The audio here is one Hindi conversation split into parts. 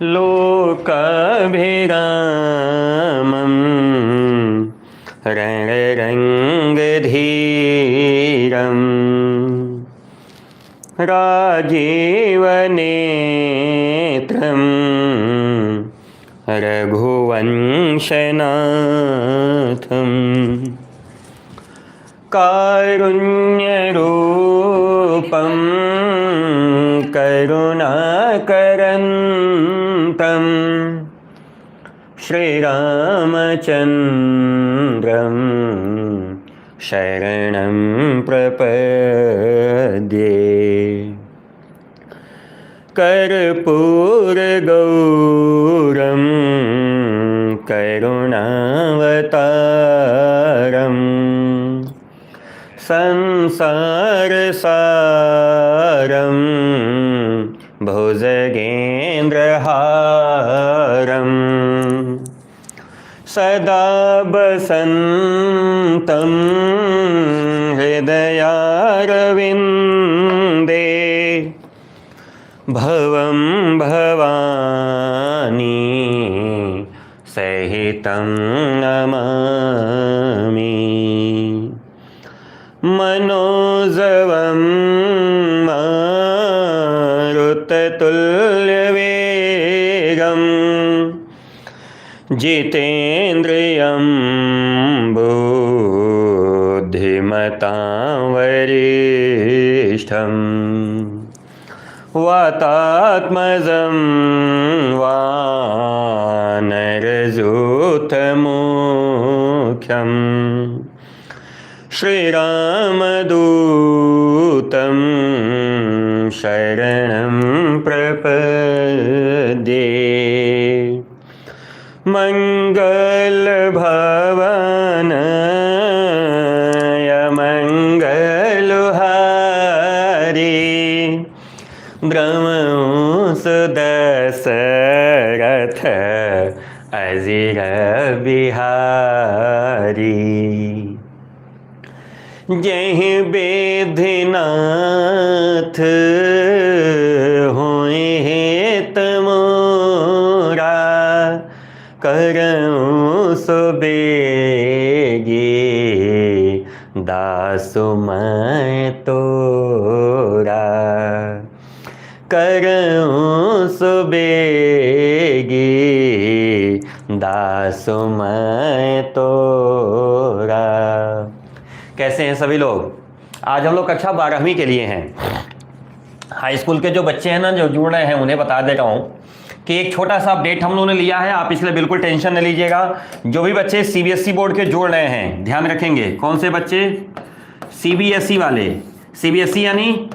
लोकाभिरामं रणरङ्गधीरं राजीवनेत्रं रघुवंशनाथं कारुण्यरूपं करुणाकरन्तं श्रीरामचन्द्रं शरणं प्रपद्ये। कर्पूरगौरं करुणावतारं संसारसारं भुजगेन्द्रहारं सदा वसन्तं हृदयारविन्दे भवं भवानी सहितं नमामि। मनोजवं मारुततुल्यवेगं जितेन्द्रियं बुद्धिमतां वरिष्ठं वातात्मजं वानरयूथमुख्यं श्रीरामदूतं शरणं प्रपद्ये। मङ्गलभवनाय मङ्गलहारी ब्रह्मसुदशरथ अजिर बिहारी। जहि बेधिनाथ होए हेत मोरा करऊँ सो बेगी दासु मैं तोरा। करऊँ सो बेगी दासु मैं तोरा। कैसे हैं सभी लोग? आज हम लोग कक्षा 12वीं के लिए हैं। हाई स्कूल के जो बच्चे हैं ना, जो जुड़ रहे हैं, उन्हें बता देता हूँ कि एक छोटा सा अपडेट हम लोगों ने लिया है। आप इसलिए बिल्कुल टेंशन न लीजिएगा। जो भी बच्चे सीबीएसई बोर्ड के जोड़ रहे हैं, ध्यान रखेंगे। कौन से बच्चे? सीबीएसई वाले। सीबीएसई यानी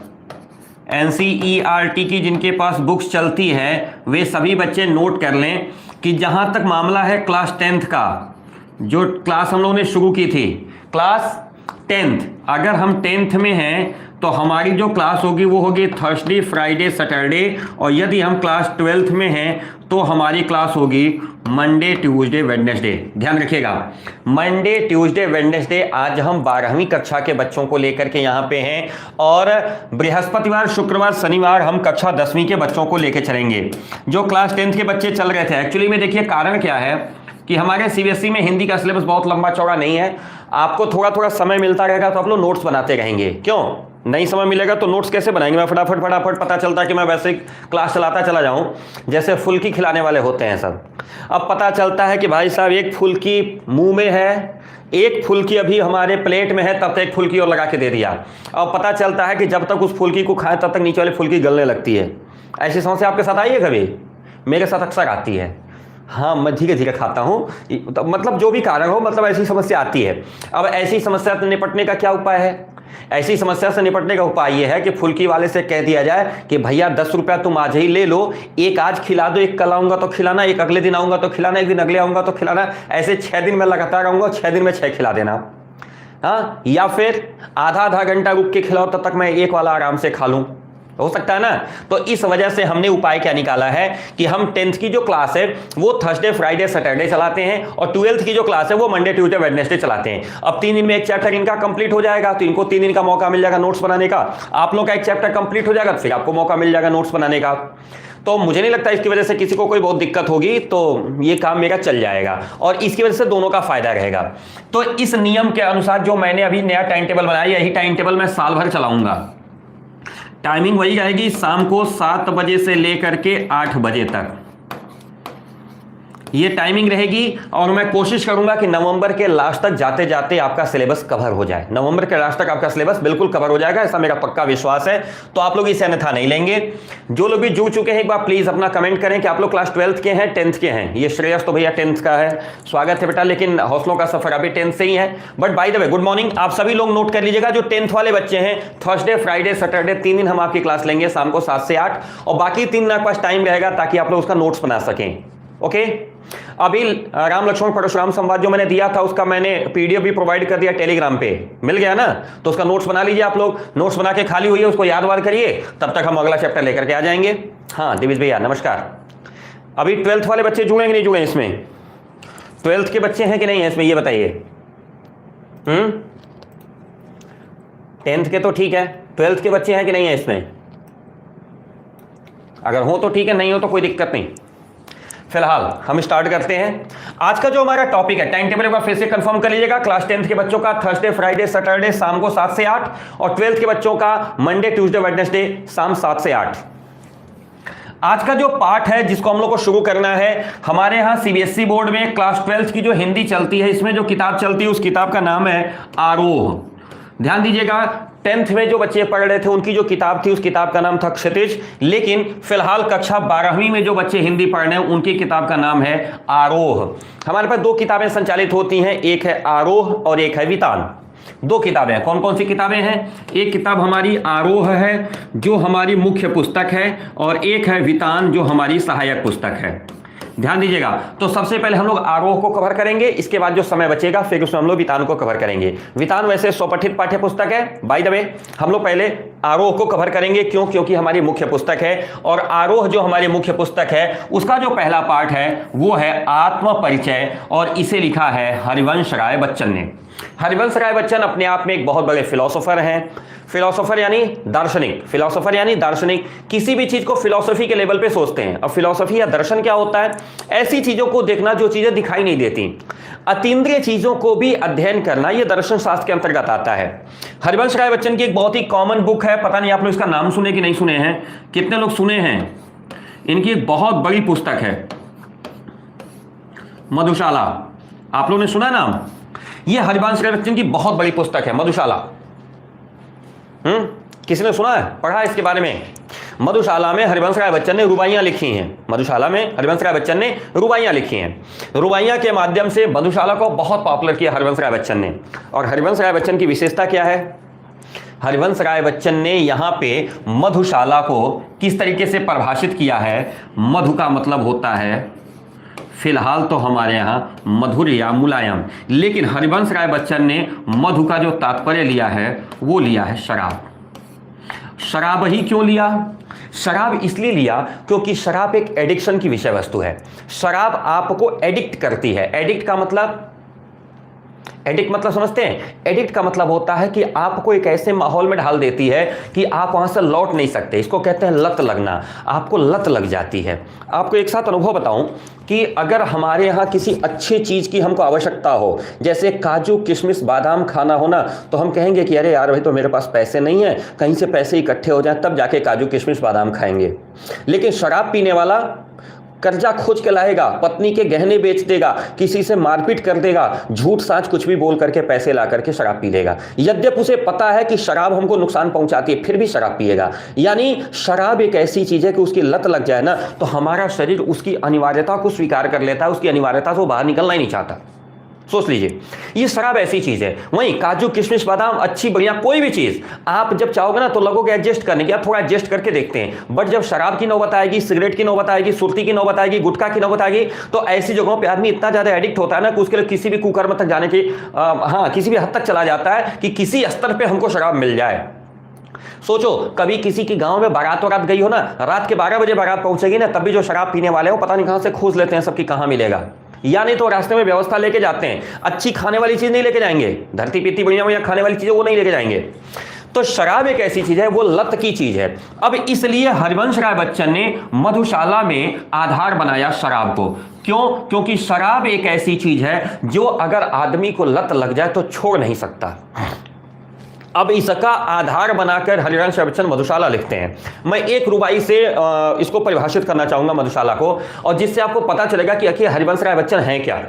एनसीईआरटी की जिनके पास बुक्स चलती है, वे सभी बच्चे नोट कर लें कि जहाँ तक मामला है क्लास 10th का, जो क्लास हम लोगों ने शुरू की थी, क्लास 10th, अगर हम 10th में हैं तो हमारी जो क्लास होगी वो होगी थर्सडे, फ्राइडे, सैटरडे। और यदि हम क्लास 12th में हैं तो हमारी क्लास होगी मंडे, ट्यूसडे, वेडनेसडे। ध्यान रखिएगा, मंडे, ट्यूसडे, वेडनेसडे। आज हम 12वीं कक्षा के बच्चों को लेकर के यहाँ पे हैं और बृहस्पतिवार, शुक्रवार, शनिवार हम कक्षा 10वीं के बच्चों को लेकर चलेंगे। जो क्लास 10th के बच्चे चल रहे थे, एक्चुअली में देखिए कारण क्या है कि हमारे सीबीएसई में हिंदी का सिलेबस बहुत लंबा चौड़ा नहीं है। आपको थोड़ा थोड़ा समय मिलता रहेगा तो आप लोग नोट्स बनाते रहेंगे। क्यों नहीं समय मिलेगा तो नोट्स कैसे बनाएंगे? मैं फटाफट पता चलता है कि मैं वैसे क्लास चलाता चला जाऊं, जैसे फुल्की खिलाने वाले होते हैं सब। अब पता चलता है कि भाई साहब एक फुल्की मुंह में है, एक फुल्की अभी हमारे प्लेट में है, तब तक एक फुल्की और लगा के दे दिया। अब पता चलता है कि जब तक उस फुल्की को खाएं तब तक नीचे वाली फुल्की गलने लगती है। ऐसी समस्या आपके साथ आई है कभी? मेरे साथ अक्सर आती है। हाँ, मैं धीरे धीरे खाता हूँ, मतलब जो भी कारण हो, मतलब ऐसी समस्या आती है। अब ऐसी समस्या से निपटने का क्या उपाय है? ऐसी समस्या से निपटने का उपाय यह है कि फुल्की वाले से कह दिया जाए कि भैया 10 रुपया तुम आज ही ले लो, एक आज खिला दो, एक कल आऊंगा तो खिलाना, एक अगले दिन आऊंगा तो खिलाना, एक दिन अगले आऊंगा तो खिलाना। ऐसे 6 दिन में लगातार आऊंगा, 6 दिन में 6 खिला देना। हाँ, या फिर आधा घंटा रुक के खिलाओ, तब तक मैं एक वाला आराम से खा लूं, हो सकता है ना। तो इस वजह से हमने उपाय क्या निकाला है कि हम 10th की जो क्लास है वो थर्सडे, फ्राइडे, सैटरडे चलाते हैं और 12th की जो क्लास है वो मंडे, ट्यूसडे, वेडनेसडे चलाते हैं। अब 3 दिन में एक चैप्टर इनका कंप्लीट हो जाएगा, तो इनको 3 दिन का मौका मिल जाएगा नोट्स बनाने का। आप लोग का एक चैप्टर कंप्लीट हो जाएगा तो फिर आपको मौका मिल जाएगा नोट्स बनाने का। तो मुझे नहीं लगता इसकी वजह से किसी को कोई बहुत दिक्कत होगी, तो ये काम मेरा चल जाएगा और इसकी वजह से दोनों का फायदा रहेगा। तो इस नियम के अनुसार जो मैंने अभी नया टाइम टेबल बनाया, यही टाइम टेबल मैं साल भर चलाऊंगा। टाइमिंग वही रहेगी, शाम को 7 बजे से लेकर के 8 बजे तक ये टाइमिंग रहेगी। और मैं कोशिश करूंगा कि नवंबर के लास्ट तक जाते जाते आपका सिलेबस कवर हो जाए। नवंबर के लास्ट तक आपका सिलेबस बिल्कुल कवर हो जाएगा, ऐसा मेरा पक्का विश्वास है। तो आप लोग इसे अन्यथा नहीं लेंगे। जो लोग भी जुड़ चुके हैं एक बार प्लीज अपना कमेंट करें कि आप लोग क्लास 12th के हैं, 10th के हैं। ये श्रेयस तो भैया 10th का है, स्वागत है बेटा, लेकिन हौसलों का सफर अभी 10th से ही है। But by the way good morning, आप सभी लोग नोट कर लीजिएगा, जो 10th वाले बच्चे हैं, थर्सडे फ्राइडे सैटरडे 3 दिन हम आपकी क्लास लेंगे शाम को 7 से 8, और बाकी 3 दिन आपके पास टाइम रहेगा ताकि आप लोग उसका नोट्स बना सकें। ओके, अभी राम लक्ष्मण परशुराम संवाद जो मैंने दिया था उसका मैंने पीडीएफ भी प्रोवाइड कर दिया टेलीग्राम पे, मिल गया ना? तो उसका नोट्स बना लीजिए आप लोग, नोट्स बना के खाली हुई है उसको याद वाद करिए, तब तक हम अगला चैप्टर लेकर के आ जाएंगे। हाँ दिविज भैया नमस्कार। अभी 12th वाले बच्चे जुड़े कि नहीं जुड़े इसमें? 12th के बच्चे हैं कि नहीं है इसमें, ये बताइए। 10th के तो ठीक है, 12th के बच्चे हैं कि नहीं है इसमें? अगर हो तो ठीक है, नहीं हो तो कोई दिक्कत नहीं। फिलहाल हम स्टार्ट करते हैं। आज का जो हमारा टॉपिक है, टाइम टेबल एक बार फिर से कंफर्म कर लीजिएगा। क्लास 10th के बच्चों का थर्सडे फ्राइडे सैटरडे शाम को 7 से 8, और 12th के बच्चों का मंडे ट्यूसडे वेडनेसडे शाम 7 से 8। आज का जो पार्ट है जिसको हम लोग को शुरू करना है, हमारे यहाँ सीबीएसई बोर्ड में क्लास 12th की जो हिंदी चलती है, इसमें जो किताब चलती है उस किताब का नाम है आरोह। ध्यान दीजिएगा, 10th में जो बच्चे पढ़ रहे थे उनकी जो किताब थी उस किताब का नाम था क्षितिज, लेकिन फिलहाल कक्षा 12वीं में जो बच्चे हिंदी पढ़ रहे हैं उनकी किताब का नाम है आरोह। हमारे पास 2 किताबें संचालित होती हैं, एक है आरोह और एक है वितान। 2 किताबें, कौन कौन सी किताबें हैं? एक किताब हमारी आरोह है जो हमारी मुख्य पुस्तक है, और एक है वितान जो हमारी सहायक पुस्तक है। ध्यान दीजिएगा, तो सबसे पहले हम लोग आरोह को कवर करेंगे, इसके बाद जो समय बचेगा फिर उसमें हम लोग वितान को कवर करेंगे। वितान वैसे स्वपठित पाठ्य पुस्तक है, बाय द वे हम लोग पहले आरोह को कवर करेंगे। क्यों? क्योंकि हमारी मुख्य पुस्तक है, और आरोह जो हमारी मुख्य पुस्तक है उसका जो पहला पार्ट है वो है आत्म परिचय, और इसे लिखा है हरिवंश राय बच्चन ने। हरिवंश राय बच्चन अपने आप में एक बहुत बड़े फिलोसोफर हैं। फिलोसोफर यानी दार्शनिक, फिलोसोफर यानी दार्शनिक, किसी भी चीज को फिलोसफी के लेवल पे सोचते हैं। अब फिलोसफी या दर्शन क्या होता है? ऐसी चीजों को देखना जो चीजें दिखाई नहीं देती, अतीन्द्रिय चीजों को भी अध्ययन करना, यह दर्शन शास्त्र के अंतर्गत आता है। हरिवंश राय बच्चन की एक बहुत ही कॉमन बुक है, पता नहीं आप लोग इसका नाम सुने कि नहीं सुने हैं, कितने लोग सुने हैं? इनकी एक बहुत बड़ी पुस्तक है मधुशाला, आप लोगों ने सुना नाम? यह हरिवंश राय बच्चन की बहुत बड़ी पुस्तक है मधुशाला। किसी ने सुना है, पढ़ा इसके बारे में? मधुशाला में हरिवंश राय बच्चन ने रुबाइयां लिखी हैं। मधुशाला में हरिवंश राय बच्चन ने रुबाइयां लिखी हैं। रुबाइयां के माध्यम से मधुशाला को बहुत पॉपुलर किया हरिवंश राय बच्चन ने। और हरिवंश राय बच्चन की विशेषता क्या है? हरिवंश राय बच्चन ने यहां पे मधुशाला को किस तरीके से परिभाषित किया है? मधु का मतलब होता है फिलहाल तो हमारे यहां मधुर या मुलायम, लेकिन हरिवंश राय बच्चन ने मधु का जो तात्पर्य लिया है वो लिया है शराब। शराब ही क्यों लिया? शराब इसलिए लिया क्योंकि शराब एक एडिक्शन की विषय वस्तु है। शराब आपको एडिक्ट करती है। एडिक्ट का मतलब, एडिक्ट मतलब समझते हैं? एडिक्ट का मतलब होता है कि आपको एक ऐसे माहौल में ढाल देती है कि आप वहां से लौट नहीं सकते। इसको कहते हैं लत लगना। आपको लत लग जाती है। आपको एक साथ अनुभव बताऊं कि अगर हमारे यहाँ किसी अच्छी चीज़ की हमको आवश्यकता हो, जैसे काजू किशमिश बादाम खाना हो ना, तो हम कहेंगे कि अरे यार भाई तो मेरे पास पैसे नहीं है, कहीं से पैसे इकट्ठे हो जाए तब जाके काजू किशमिश बादाम खाएंगे। लेकिन शराब पीने वाला कर्जा खोज के लाएगा, पत्नी के गहने बेच देगा, किसी से मारपीट कर देगा, झूठ साच कुछ भी बोल करके पैसे ला करके शराब पी लेगा। यद्यपि उसे पता है कि शराब हमको नुकसान पहुंचाती है, फिर भी शराब पिएगा। यानी शराब एक ऐसी चीज है कि उसकी लत लग जाए ना तो हमारा शरीर उसकी अनिवार्यता को स्वीकार कर लेता है, उसकी अनिवार्यता से वो बाहर निकलना ही नहीं चाहता। सोच लीजिए, ये शराब ऐसी चीज है। वहीं काजू किशमिश बादाम अच्छी बढ़िया कोई भी चीज आप जब चाहोगे ना तो लगोगे एडजस्ट करने की, आप थोड़ा एडजस्ट करके देखते हैं। बट जब शराब की नौबत आएगी, सिगरेट की नौबत आएगी, सुर्ती की नौबत आएगी, गुटखा की नौबत आएगी, तो ऐसी जगहों पे आदमी इतना ज्यादा एडिक्ट होता है ना कि उसके लिए किसी भी कुकर्म तक जाने की किसी भी हद तक चला जाता है कि किसी स्तर पर हमको शराब मिल जाए। सोचो कभी किसी की गांव में बारात वारात गई हो ना, रात के 12 बजे बारात पहुंचेगी ना, तब भी जो शराब पीने वाले हो पता नहीं कहां से खोज लेते हैं सबकी कहां मिलेगा, या नहीं तो रास्ते में व्यवस्था लेके जाते हैं। अच्छी खाने वाली चीज नहीं लेके जाएंगे, धरती पीती बढ़िया बढ़िया खाने वाली चीजें वो नहीं लेके जाएंगे। तो शराब एक ऐसी चीज है, वो लत की चीज है। अब इसलिए हरिवंश राय बच्चन ने मधुशाला में आधार बनाया शराब को। क्यों? क्योंकि शराब एक ऐसी चीज है जो अगर आदमी को लत लग जाए तो छोड़ नहीं सकता। अब इसका आधार बनाकर हरिवंश राय बच्चन मधुशाला लिखते हैं। मैं एक रुबाई से इसको परिभाषित करना चाहूंगा मधुशाला को, और जिससे आपको पता चलेगा कि आखिर हरिवंश राय बच्चन हैं क्या।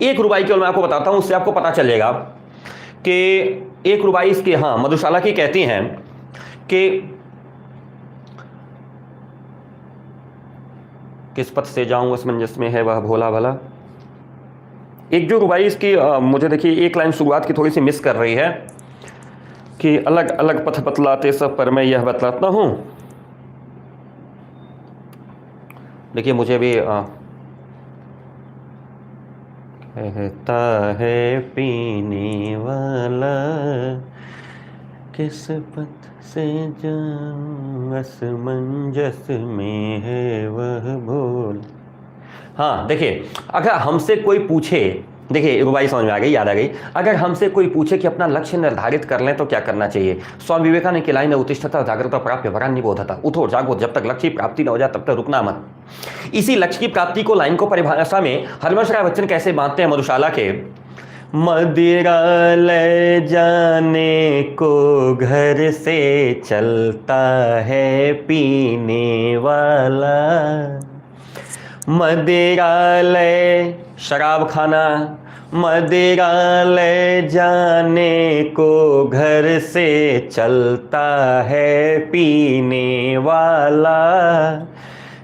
एक रुबाई केवल मैं आपको बताता हूं, उससे आपको पता चलेगा कि एक रुबाई इसकी मधुशाला की कहती हैं कि किस पथ से जाऊं असमंजस में है वह भोला भला। एक जो रुबाई इसकी मुझे देखिए एक लाइन शुरुआत की थोड़ी सी मिस कर रही है कि अलग अलग पथ बतलाते सब पर मैं यह बतलाता हूं। देखिए मुझे भी कहता है पीने वाला किस पथ से जाऊं असमंजस में है वह भोल। देखिए अगर हमसे कोई पूछे, देखिए रुबाई समझ में आ गई, याद आ गई। अगर हमसे कोई पूछे कि अपना लक्ष्य निर्धारित कर लें तो क्या करना चाहिए, स्वामी विवेकानंद की लाइन है, उत्तिष्ठता जागृता प्राप्य वरान निबोधता। उठो जागो, जब तक लक्ष्य की प्राप्ति न हो जाए तब तक रुकना मत। इसी लक्ष्य की प्राप्ति को लाइन को परिभाषा में हरिवंश राय बच्चन कैसे बांधते हैं मधुशाला के, मदिरा ले जाने को घर से चलता है पीने वाला, मदिरा ले शराब खाना, मदिरा ले जाने को घर से चलता है पीने वाला,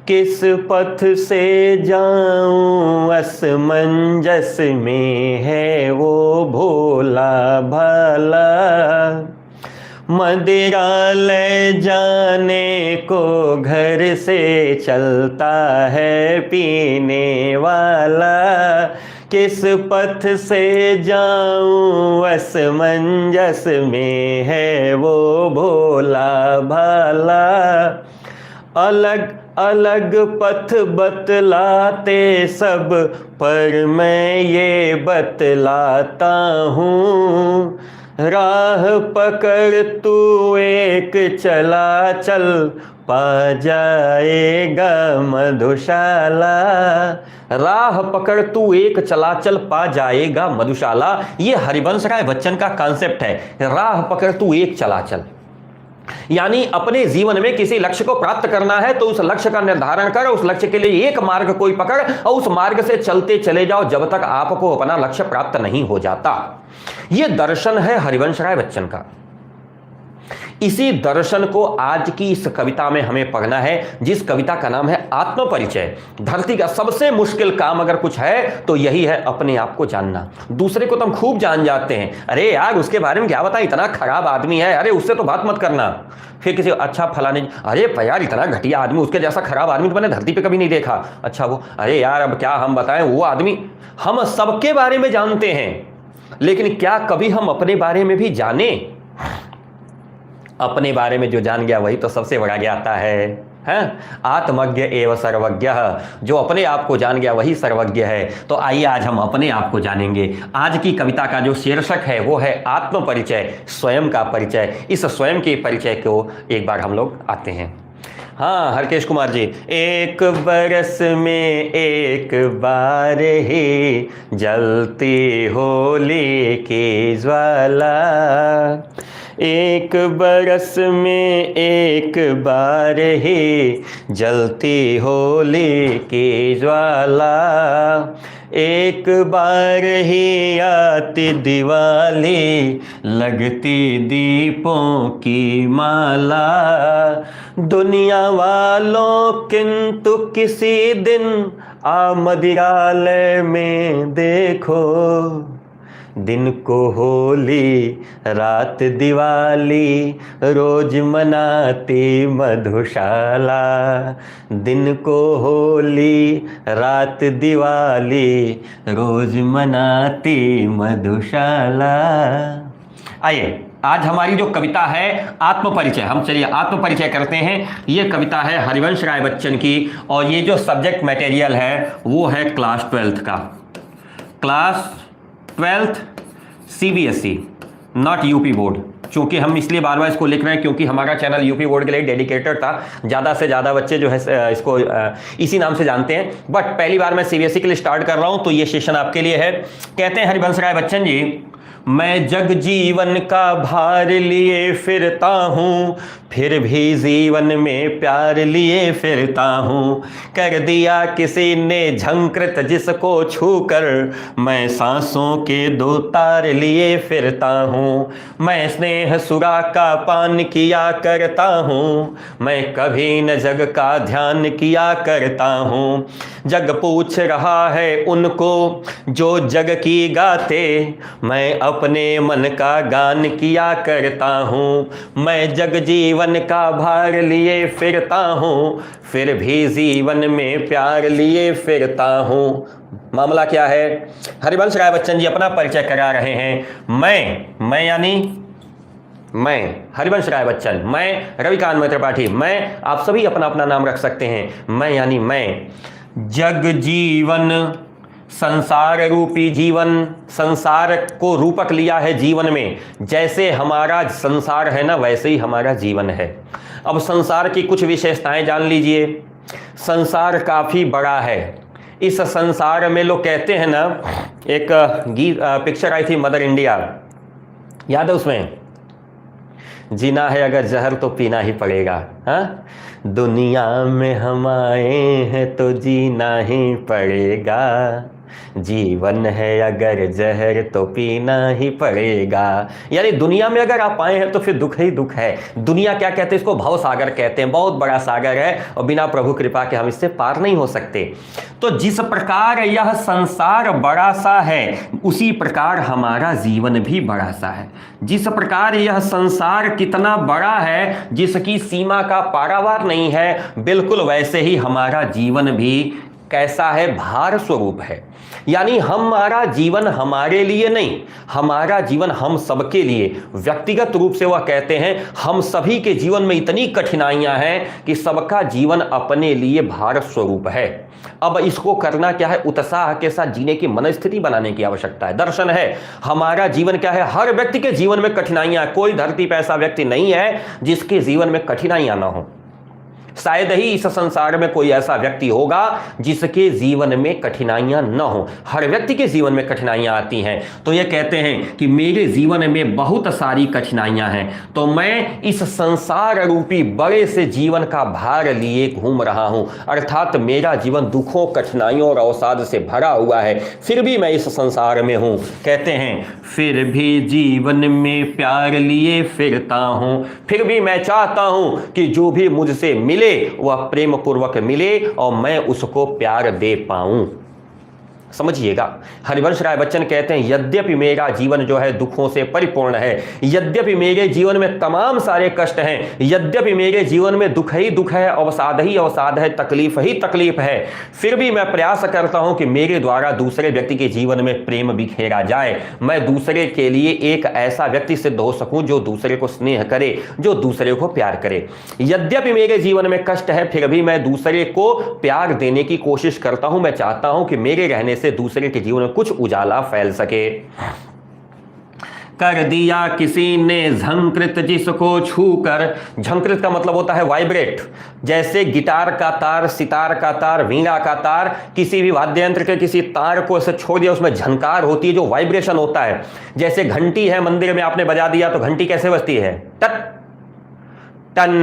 किस पथ से जाऊं असमंजस में है वो भोला भाला, मदिरा ले जाने को घर से चलता है पीने वाला, किस पथ से जाऊं असमंजस में है वो भोला भाला, अलग अलग पथ बतलाते सब पर मैं ये बतलाता हूँ, राह पकड़ तू एक चला चल पा जाएगा मधुशाला, राह पकड़ तू एक चला चल पा जाएगा मधुशाला। ये हरिवंश राय बच्चन का कॉन्सेप्ट है, राह पकड़ तू एक चला चल। यानी अपने जीवन में किसी लक्ष्य को प्राप्त करना है तो उस लक्ष्य का निर्धारण कर, उस लक्ष्य के लिए एक मार्ग कोई पकड़ और उस मार्ग से चलते चले जाओ जब तक आपको अपना लक्ष्य प्राप्त नहीं हो जाता। यह दर्शन है हरिवंश राय बच्चन का। इसी दर्शन को आज की इस कविता में हमें पढ़ना है, जिस कविता का नाम है आत्मपरिचय। धरती का सबसे मुश्किल काम अगर कुछ है तो यही है अपने आप को जानना। दूसरे को तो हम खूब जान जाते हैं, अरे यार उसके बारे में क्या बताएं, इतना खराब आदमी है, अरे उससे तो बात मत करना। फिर किसी अच्छा फलाने, अरे यार इतना घटिया आदमी, उसके जैसा खराब आदमी तो मैंने धरती पे कभी नहीं देखा। अच्छा वो, अरे यार अब क्या हम बताएं, वो आदमी। हम सबके बारे में जानते हैं, लेकिन क्या कभी हम अपने बारे में भी जाने? अपने बारे में जो जान गया वही तो सबसे बड़ा ज्ञाता है। आत्मज्ञ एवं सर्वज्ञ, जो अपने आप को जान गया वही सर्वज्ञ है। तो आइए आज हम अपने आप को जानेंगे। आज की कविता का जो शीर्षक है वो है आत्मपरिचय, स्वयं का परिचय। इस स्वयं के परिचय को एक बार हम लोग आते हैं। हरकेश कुमार जी, एक बरस में एक बार ही जलती होली की ज्वाला, एक बरस में एक बार ही जलती होली की ज्वाला, एक बार ही आती दिवाली लगती दीपों की माला, दुनिया वालों किंतु किसी दिन मदिरालय में देखो, दिन को होली रात दिवाली रोज मनाती मधुशाला, दिन को होली रात दिवाली रोज मनाती मधुशाला। आइए आज हमारी जो कविता है आत्मपरिचय, हम चलिए आत्मपरिचय करते हैं। ये कविता है हरिवंश राय बच्चन की और ये जो सब्जेक्ट मटेरियल है वो है क्लास 12th का, class 12th CBSE not UP board. चूंकि हम इसलिए बार बार इसको लिख रहे हैं क्योंकि हमारा चैनल यूपी बोर्ड के लिए डेडिकेटेड था, ज़्यादा से ज़्यादा बच्चे जो है इसको इसी नाम से जानते हैं, बट पहली बार मैं सीबीएसई के लिए स्टार्ट कर रहा हूं तो ये सेशन आपके लिए है। कहते हैं हरिवंश राय बच्चन जी, मैं जग जीवन का भार लिए फिरता हूँ, फिर भी जीवन में प्यार लिए फिरता हूँ। कर दिया किसी ने झंकृत जिसको छूकर, मैं सांसों के दो तार लिए फिरता हूँ। मैं स्नेह सुरा का पान किया करता हूँ, मैं कभी न जग का ध्यान किया करता हूँ। जग पूछ रहा है उनको जो जग की गाते, मैं अपने मन का गान किया करता हूँ। मैं जग जीवन का भार लिए फिरता हूँ, फिर भी जीवन में प्यार लिए फिरता हूँ। मामला क्या है? हरिवंश राय बच्चन जी अपना परिचय करा रहे हैं। मैं यानी मैं हरिवंश राय बच्चन, मैं रविकांत त्रिपाठी, मैं आप सभी अपना अपना नाम रख सकते हैं। मैं यानी मैं जग जीवन, संसार रूपी जीवन, संसार को रूपक लिया है जीवन में। जैसे हमारा संसार है ना, वैसे ही हमारा जीवन है। अब संसार की कुछ विशेषताएं जान लीजिए। संसार काफ़ी बड़ा है। इस संसार में लोग कहते हैं ना, एक पिक्चर आई थी मदर इंडिया, याद है? उसमें जीना है अगर जहर तो पीना ही पड़ेगा। हाँ, दुनिया में हम आए हैं तो जीना ही पड़ेगा, जीवन है अगर जहर तो पीना ही पड़ेगा। यानी दुनिया में अगर आप आए हैं तो फिर दुख ही दुख है। दुनिया क्या कहते हैं? इसको भव सागर कहते हैं। बहुत बड़ा सागर है और बिना प्रभु कृपा के हम इससे पार नहीं हो सकते। तो जिस प्रकार यह संसार बड़ा सा है, उसी प्रकार हमारा जीवन भी बड़ा सा है। जिस प्रकार यह संसार कितना बड़ा है, जिसकी सीमा का पारावार नहीं है, बिल्कुल वैसे ही हमारा जीवन भी कैसा है? भार स्वरूप है। यानी हमारा जीवन हमारे लिए नहीं, हमारा जीवन हम सबके लिए। व्यक्तिगत रूप से वह कहते हैं हम सभी के जीवन में इतनी कठिनाइयां हैं कि सबका जीवन अपने लिए भार स्वरूप है। अब इसको करना क्या है? उत्साह के साथ जीने की मनस्थिति बनाने की आवश्यकता है। दर्शन है हमारा जीवन क्या है? हर व्यक्ति के जीवन में कठिनाइयां। कोई धरती पर ऐसा व्यक्ति नहीं है जिसके जीवन में कठिनाइयां ना हो। शायद ही इस संसार में कोई ऐसा व्यक्ति होगा जिसके जीवन में कठिनाइयां न हो। हर व्यक्ति के जीवन में कठिनाइयां आती हैं। तो ये कहते हैं कि मेरे जीवन में बहुत सारी कठिनाइयां हैं, तो मैं इस संसार रूपी बड़े से जीवन का भार लिए घूम रहा हूं। अर्थात मेरा जीवन दुखों, कठिनाइयों और अवसाद से भरा हुआ है, फिर भी मैं इस संसार में हूं। कहते हैं फिर भी जीवन में प्यार लिए फिरता हूं, फिर भी मैं चाहता हूं कि जो भी मुझसे मिले वह प्रेम पूर्वक मिले और मैं उसको प्यार दे पाऊं। समझिएगा, हरिवंश राय बच्चन कहते हैं यद्यपि मेरा जीवन जो है दुखों से परिपूर्ण है, यद्यपि मेरे जीवन में तमाम सारे कष्ट हैं, यद्यपि मेरे जीवन में दुख ही दुख है, अवसाद ही अवसाद है, तकलीफ ही तकलीफ है, फिर भी मैं प्रयास करता हूं कि मेरे द्वारा दूसरे व्यक्ति के जीवन में प्रेम बिखेरा जाए। मैं दूसरे के लिए एक ऐसा व्यक्ति सिद्ध हो सकूं जो दूसरे को स्नेह करे, जो दूसरे को प्यार करे। यद्यपि मेरे जीवन में कष्ट है, फिर भी मैं दूसरे को प्यार देने की कोशिश करता हूं। मैं चाहता हूं कि मेरे रहने से दूसरे के जीवन में कुछ उजाला फैल सके। कर दिया किसी ने झंकृत जिसको छूकर, झंकृत का मतलब होता है वाइब्रेट। जैसे गिटार का तार, सितार का तार, वीणा का तार, किसी भी वाद्य यंत्र के किसी तार को ऐसे छोड़ दिया, उसमें झनकार होती है, जो वाइब्रेशन होता है। जैसे घंटी है, मंदिर में आपने बजा दिया तो घंटी कैसे बजती है? टट टन।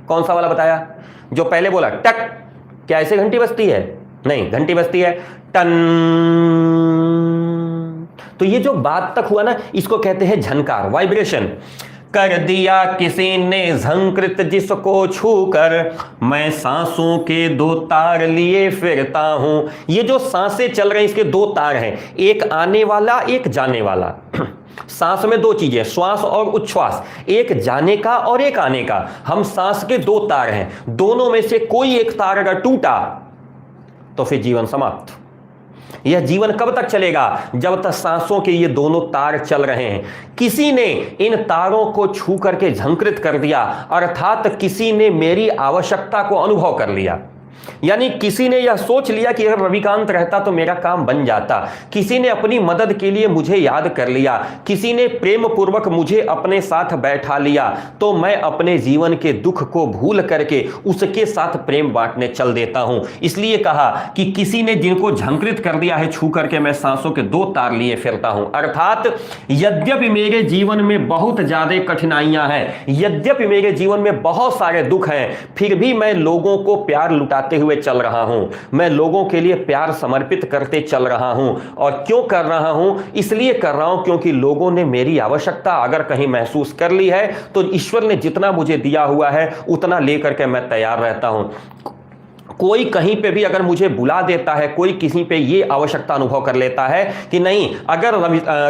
कौन सा वाला बताया? जो पहले बोला टक। क्या ऐसे घंटी बजती है? नहीं, घंटी बजती है टन। तो ये जो बात तक हुआ ना, इसको कहते हैं झनकार, वाइब्रेशन। कर दिया किसी ने झंकृत जिसको छूकर, मैं सांसों के दो तार लिए फिरता हूं। ये जो सांसें चल रही, इसके दो तार हैं, एक आने वाला, एक जाने वाला। सांस में दो चीजें, श्वास और उच्छ्वास, एक जाने का और एक आने का। हम सांस के दो तार हैं, दोनों में से कोई एक तार अगर टूटा तो फिर जीवन समाप्त। यह जीवन कब तक चलेगा? जब तक सांसों के ये दोनों तार चल रहे हैं। किसी ने इन तारों को छू करके झंकृत कर दिया, अर्थात किसी ने मेरी आवश्यकता को अनुभव कर लिया। यानी किसी ने यह सोच लिया कि अगर रविकांत रहता तो मेरा काम बन जाता, किसी ने अपनी मदद के लिए मुझे याद कर लिया, किसी ने प्रेम पूर्वक मुझे अपने साथ बैठा लिया, तो मैं अपने जीवन के दुख को भूल करके उसके साथ प्रेम बांटने चल देता हूं। इसलिए कहा कि किसी ने जिनको झंकृत कर दिया है छू करके मैं सांसों के 2 तार लिए फिरता हूं। अर्थात यद्यपि मेरे जीवन में बहुत ज्यादा कठिनाइयां हैं, यद्यपि मेरे जीवन में बहुत सारे दुख हैं, फिर भी मैं लोगों को प्यार लुटाते हुए चल रहा हूं, मैं लोगों के लिए प्यार समर्पित करते चल रहा हूं। और क्यों कर रहा हूं? इसलिए कर रहा हूं क्योंकि लोगों ने मेरी आवश्यकता अगर कहीं महसूस कर ली है तो ईश्वर ने जितना मुझे दिया हुआ है उतना लेकर के मैं तैयार रहता हूं। कोई कहीं पे भी अगर मुझे बुला देता है, कोई किसी पे ये आवश्यकता अनुभव कर लेता है कि नहीं अगर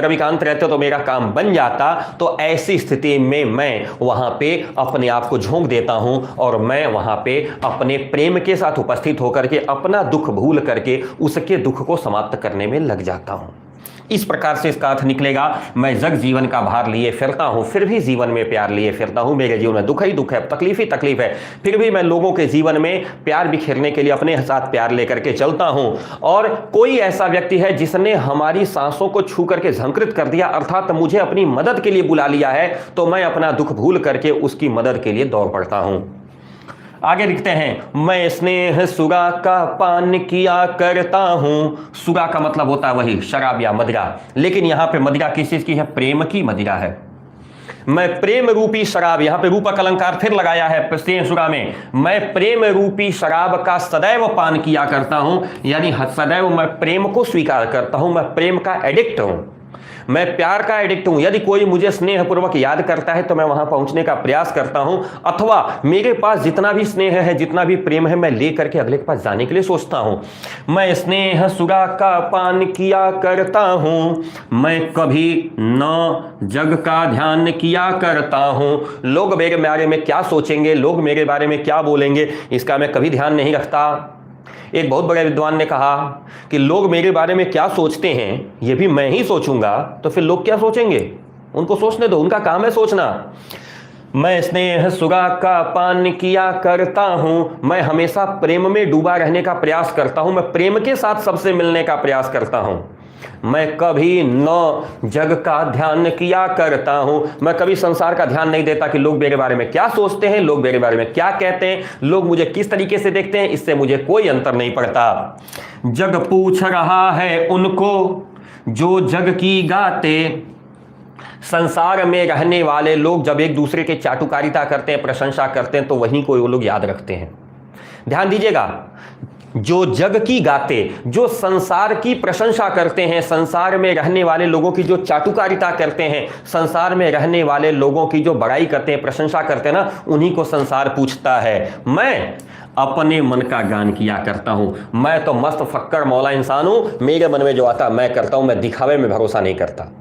रविकांत रहते तो मेरा काम बन जाता, तो ऐसी स्थिति में मैं वहां पे अपने आप को झोंक देता हूं और मैं वहां पे अपने प्रेम के साथ उपस्थित होकर के अपना दुख भूल करके उसके दुख को समाप्त करने में लग जाता हूं। इस प्रकार से इसका अर्थ निकलेगा, मैं जग जीवन का भार लिए फिरता हूं, फिर भी जीवन में प्यार लिए फिरता हूं। मेरे जीवन में दुख ही दुख है, तकलीफ ही तकलीफ है, फिर भी मैं लोगों के जीवन में प्यार बिखेरने के लिए अपने साथ प्यार लेकर के चलता हूं। और कोई ऐसा व्यक्ति है जिसने हमारी सांसों को छू करके झंकृत कर दिया, अर्थात मुझे अपनी मदद के लिए बुला लिया है, तो मैं अपना दुख भूल करके उसकी मदद के लिए दौड़ पड़ता हूं। आगे लिखते हैं, मैं स्नेह सुरा का पान किया करता हूं। सुरा का मतलब होता है वही शराब या मदिरा, लेकिन यहां पे मदिरा किस चीज की है? प्रेम की मदिरा है। मैं प्रेम रूपी शराब, यहां पे रूपक अलंकार फिर लगाया है स्नेह सुरा में, मैं प्रेम रूपी शराब का सदैव पान किया करता हूं, यानी सदैव मैं प्रेम को स्वीकार करता हूं, मैं प्रेम का एडिक्ट हूं, मैं प्यार का एडिक्ट हूं। यदि कोई मुझे स्नेहपूर्वक याद करता है तो मैं वहां पहुंचने का प्रयास करता हूं, अथवा मेरे पास जितना भी स्नेह है, जितना भी प्रेम है, मैं ले करके अगले के पास जाने के लिए सोचता हूं। मैं स्नेह सुरा का पान किया करता हूं, मैं कभी न जग का ध्यान किया करता हूं। लोग मेरे बारे में क्या सोचेंगे, लोग मेरे बारे में क्या बोलेंगे, इसका मैं कभी ध्यान नहीं रखता। एक बहुत बड़े विद्वान ने कहा कि लोग मेरे बारे में क्या सोचते हैं ये भी मैं ही सोचूंगा, तो फिर लोग क्या सोचेंगे? उनको सोचने दो, उनका काम है सोचना। मैं स्नेह सुरा का पान किया करता हूं, मैं हमेशा प्रेम में डूबा रहने का प्रयास करता हूं, मैं प्रेम के साथ सबसे मिलने का प्रयास करता हूं। मैं कभी न जग का ध्यान किया करता हूं, मैं कभी संसार का ध्यान नहीं देता कि लोग मेरे बारे में क्या सोचते हैं, लोग मेरे बारे में क्या कहते हैं, लोग मुझे किस तरीके से देखते हैं, इससे मुझे कोई अंतर नहीं पड़ता। जग पूछ रहा है उनको जो जग की गाते। संसार में रहने वाले लोग जब एक दूसरे के चाटुकारिता करते हैं, प्रशंसा करते हैं, तो वहीं को वो लोग याद रखते हैं। ध्यान दीजिएगा, जो जग की गाते, जो संसार की प्रशंसा करते हैं, संसार में रहने वाले लोगों की जो चाटुकारिता करते हैं, संसार में रहने वाले लोगों की जो बड़ाई करते हैं, प्रशंसा करते हैं ना, उन्हीं को संसार पूछता है। मैं अपने मन का गान किया करता हूं, मैं तो मस्त फक्कर मौला इंसान हूं, मेरे मन में जो आता मैं करता हूं, मैं दिखावे में भरोसा नहीं करता।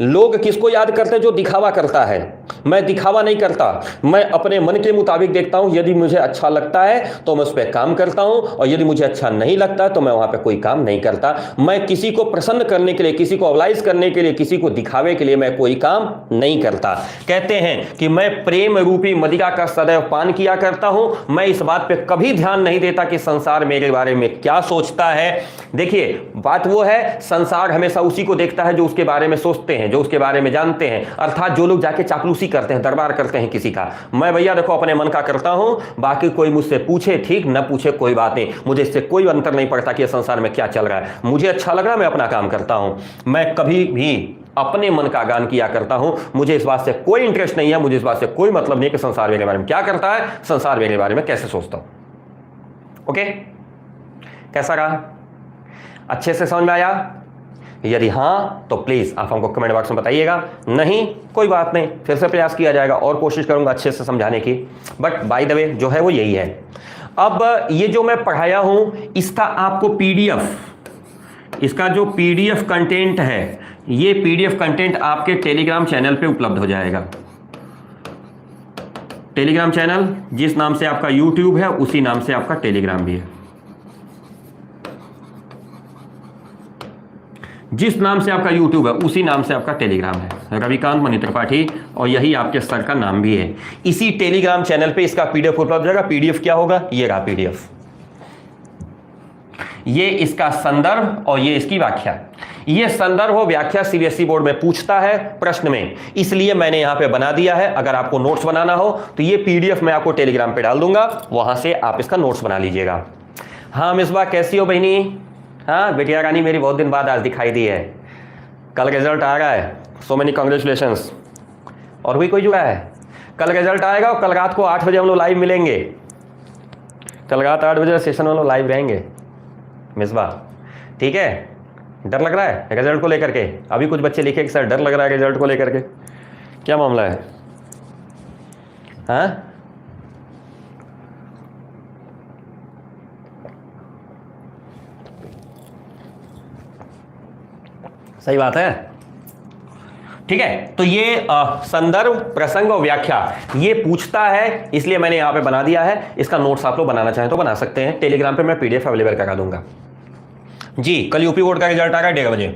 लोग किसको याद करते हैं? जो दिखावा करता है। मैं दिखावा नहीं करता, मैं अपने मन के मुताबिक देखता हूं। यदि मुझे अच्छा लगता है तो मैं उस पर काम करता हूं, और यदि मुझे अच्छा नहीं लगता है तो मैं वहां पे कोई काम नहीं करता। मैं किसी को प्रसन्न करने के लिए, किसी को ऑबलाइज करने के लिए, किसी को दिखावे के लिए मैं कोई काम नहीं करता। कहते हैं कि मैं प्रेम रूपी मदिरा का सदैव पान किया करता हूं, मैं इस बात पे कभी ध्यान नहीं देता कि संसार मेरे बारे में क्या सोचता है। देखिए बात वो है, संसार हमेशा उसी को देखता है जो उसके बारे में सोचते हैं, जो उसके बारे में जानते हैं, अर्थात जो लोग जाके चापलूसी करते हैं, दरबार करते हैं किसी का। मैं भैया देखो अपने मन का करता हूं, बाकी कोई मुझसे पूछे ठीक, न पूछे कोई बात नहीं, मुझे इससे कोई अंतर नहीं पड़ता कि संसार में क्या चल रहा है। मुझे अच्छा लग रहा है, मैं अपना काम करता हूं। मैं कभी भी अपने मन का गान किया करता हूं, मुझे इस बात से कोई इंटरेस्ट नहीं है, मुझे इस बात से कोई मतलब नहीं कि संसार मेरे बारे में क्या करता है, संसार मेरे बारे में कैसे सोचता हूं। ओके, कैसा रहा? अच्छे से समझ में आया? यदि हाँ तो प्लीज आप हमको कमेंट बॉक्स में बताइएगा, नहीं कोई बात नहीं, फिर से प्रयास किया जाएगा और कोशिश करूंगा अच्छे से समझाने की। बट बाय द वे जो है वो यही है। अब ये जो मैं पढ़ाया हूं इसका आपको पीडीएफ, इसका जो पीडीएफ कंटेंट है, ये पीडीएफ कंटेंट आपके टेलीग्राम चैनल पे उपलब्ध हो जाएगा। टेलीग्राम चैनल जिस नाम से आपका यूट्यूब है उसी नाम से आपका टेलीग्राम भी है। जिस नाम से आपका यूट्यूब है उसी नाम से आपका टेलीग्राम है, रविकांत मणि त्रिपाठी, और यही आपके सर का नाम भी है। इसी टेलीग्राम चैनल पे इसका पीडीएफ उपलब्ध रहेगा। पीडीएफ क्या होगा? ये रहा पीडीएफ। ये इसका संदर्भ और ये इसकी व्याख्या। ये संदर्भ और व्याख्या सीबीएसई बोर्ड में पूछता है प्रश्न में, इसलिए मैंने यहां पे बना दिया है। अगर आपको नोट्स बनाना हो तो ये पीडीएफ मैं आपको टेलीग्राम पे डाल दूंगा, वहां से आप इसका नोट्स बना लीजिएगा। हाँ मिसबा कैसी हो बहनी? हाँ बिटिया रानी मेरी बहुत दिन बाद आज दिखाई दी है। कल रिजल्ट आ रहा है, सो मेनी कांग्रेचुलेशंस। और भी कोई जुड़ा है? कल रिजल्ट आएगा और कल रात को 8 बजे हम लोग लाइव मिलेंगे। कल रात 8 बजे सेशन में लोग लाइव रहेंगे मिसबा, ठीक है? डर लग रहा है रिजल्ट को लेकर के? अभी कुछ बच्चे लिखे कि सर डर लग रहा है रिजल्ट को लेकर के, क्या मामला है? हाँ सही बात है, ठीक है। तो ये संदर्भ, प्रसंग और व्याख्या ये पूछता है, इसलिए मैंने यहां पे बना दिया है। इसका नोट्स आप लोग बनाना चाहें तो बना सकते हैं, टेलीग्राम पे मैं पीडीएफ अवेलेबल करा दूंगा जी। कल यूपी बोर्ड का रिजल्ट आ रहा है 1:30 बजे।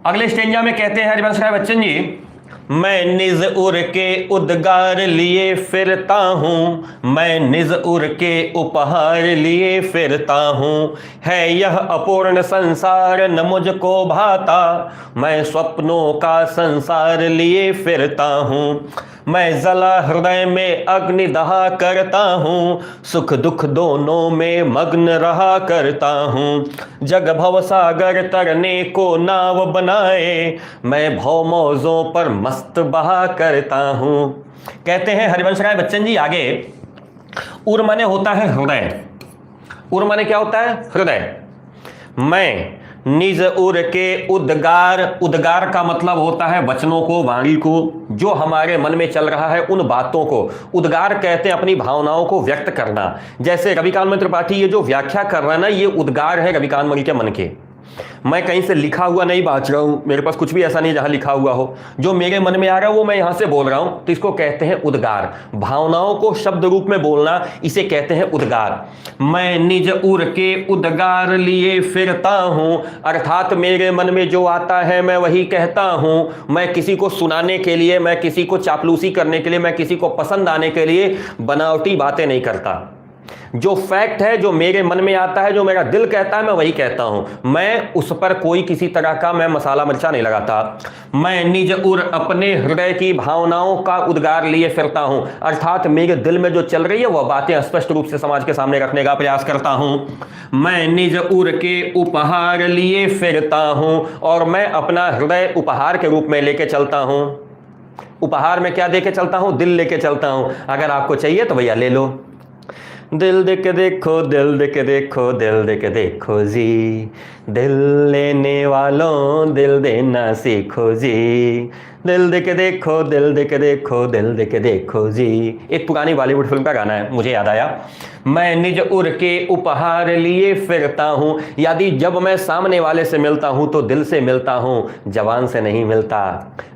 अगले स्टेंजा में कहते हैं हरिवंश राय बच्चन जी, मैं निज उर के उद्गार लिए फिरता हूं, मैं निज उर के उपहार लिए फिरता हूं, है यह अपूर्ण संसार न मुझको भाता, मैं स्वप्नों का संसार लिए फिरता हूं, मैं जला हृदय में अग्नि दहा करता हूं, सुख दुख दोनों में मग्न रहा करता हूं, जग भव सागर तरने को नाव बनाए, मैं भव मौजों पर मस्त बहा करता हूं। कहते हैं हरिवंश राय बच्चन जी आगे, उर माने होता है हृदय। उर माने क्या होता है? हृदय। मैं निज उर के उद्गार, उद्गार का मतलब होता है वचनों को, वाणी को, जो हमारे मन में चल रहा है उन बातों को उद्गार कहते हैं, अपनी भावनाओं को व्यक्त करना। जैसे रविकांत मित्र त्रिपाठी ये जो व्याख्या कर रहा है ना, ये उद्गार है रविकांत मणि के मन के। मैं कहीं से लिखा हुआ नहीं बात रहा हूं, मेरे पास कुछ भी ऐसा नहीं जहां लिखा हुआ हो, जो मेरे मन में आ रहा है वो मैं यहां से बोल रहा हूं, तो इसको कहते हैं उद्गार। भावनाओं को शब्द रूप में बोलना, इसे कहते हैं उद्गार। मैं निज उर के उद्गार लिए फिरता हूं, अर्थात मेरे मन में जो आता है मैं वही कहता हूं। मैं किसी को सुनाने के लिए, मैं किसी को चापलूसी करने के लिए, मैं किसी को पसंद आने के लिए बनावटी बातें नहीं करता। जो फैक्ट है, जो मेरे मन में आता है, जो मेरा दिल कहता है, मैं वही कहता हूं। मैं उस पर कोई किसी तरह का मैं मसाला मिर्चा नहीं लगाता। मैं निज उर अपने हृदय की भावनाओं का उद्गार लिए फिरता हूं, अर्थात मेरे दिल में जो चल रही है वह बातें स्पष्ट रूप से समाज के सामने रखने का प्रयास करता हूं। मैं निज उर के उपहार लिए फिरता हूं, और मैं अपना हृदय उपहार के रूप में लेके चलता हूं। उपहार में क्या देके चलता हूं? दिल लेके चलता हूं। अगर आपको चाहिए तो भैया ले लो। दिल दे के देखो, दिल दे के देखो, दिल दे के देखो जी, दिल लेने वालों दिल देना सीखो जी, दिल दे के देखो, दिल दे के देखो, दिल दे के देखो जी। एक पुरानी बॉलीवुड फिल्म का गाना है, मुझे याद आया। मैं निज उर के उपहार लिए फिरता हूं, यदि जब मैं सामने वाले से मिलता हूं तो दिल से मिलता हूं, जबान से नहीं मिलता।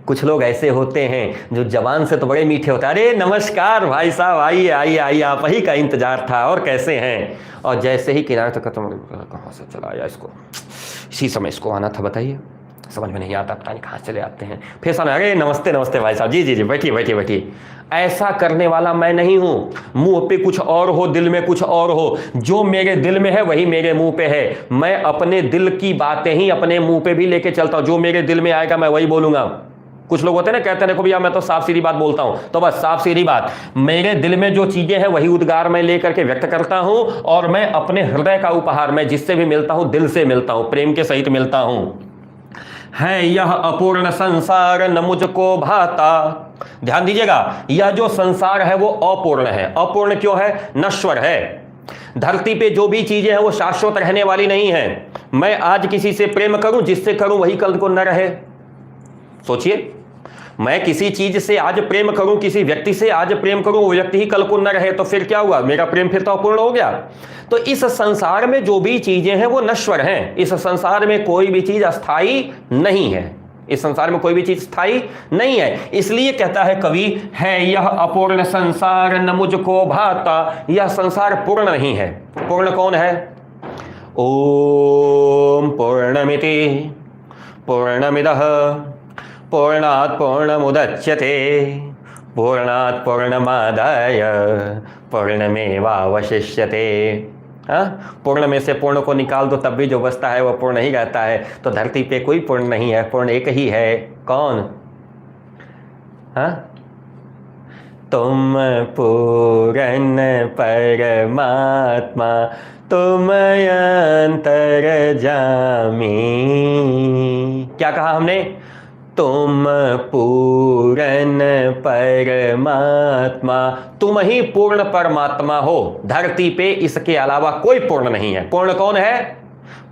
कुछ लोग ऐसे होते हैं जो जबान से तो बड़े मीठे होते हैं, अरे नमस्कार भाई साहब, आइए आइए आइए, आप ही का इंतजार था, और कैसे हैं? और जैसे ही किनारे तक खत्म, कहाँ से चला आया इसको, इसी समय इसको आना था, बताइए, समझ में नहीं आता, पता नहीं कहाँ चले आते हैं। फिर सामने, अरे नमस्ते नमस्ते भाई साहब, जी जी जी, बैठिए बैठिए बैठिए। ऐसा करने वाला मैं नहीं हूं। मुंह पे कुछ और हो, दिल में कुछ और हो। जो मेरे दिल में है वही मेरे मुंह पे है। मैं अपने दिल की बातें ही अपने मुंह पे भी लेके चलता हूं। जो मेरे दिल में आएगा मैं वही बोलूंगा। कुछ लोग होते हैं ना, कहते हैं देखो भैया मैं तो साफ सीधी बात बोलता हूं, तो बस साफ सीधी बात, मेरे दिल में जो चीजें हैं वही उद्गार मैं लेकर के व्यक्त करता हूं, और मैं अपने हृदय का उपहार, मैं जिससे भी मिलता हूं दिल से मिलता हूं, प्रेम के सहित मिलता हूं। है यह अपूर्ण संसार न मुझको भाता। ध्यान दीजिएगा, यह जो संसार है वो अपूर्ण है। अपूर्ण क्यों है? नश्वर है। धरती पे जो भी चीजें हैं वो शाश्वत रहने वाली नहीं है। मैं आज किसी से प्रेम करूं, जिससे करूं वही कल को न रहे। सोचिए, मैं किसी चीज से आज प्रेम करूं, किसी व्यक्ति से आज प्रेम करूं, वो व्यक्ति ही कल को न रहे, तो फिर क्या हुआ? मेरा प्रेम फिर तो अपूर्ण हो गया। तो इस संसार में जो भी चीजें हैं वो नश्वर हैं। इस संसार में कोई भी चीज अस्थाई नहीं है। इस संसार में कोई भी चीज स्थायी नहीं है। इसलिए कहता है कवि, है यह अपूर्ण संसार न मुझको भाता। यह संसार पूर्ण नहीं है। पूर्ण कौन है? ओम पूर्णमिति पूर्णमिदः पूर्णात् पूर्णमुदच्यते पूर्णात् पूर्णमादाय पूर्णमेवावशिष्यते। हाँ, पूर्ण में से पूर्ण को निकाल दो तब भी जो बचता है वो पूर्ण ही रहता है। तो धरती पे कोई पूर्ण नहीं है, पूर्ण एक ही है। कौन? हाँ, तुम पूर्ण परमात्मा, तुम अंतर्यामी। क्या कहा हमने? तुम पूर्ण परमात्मा, तुम ही पूर्ण परमात्मा हो। धरती पे इसके अलावा कोई पूर्ण नहीं है। पूर्ण कौन है?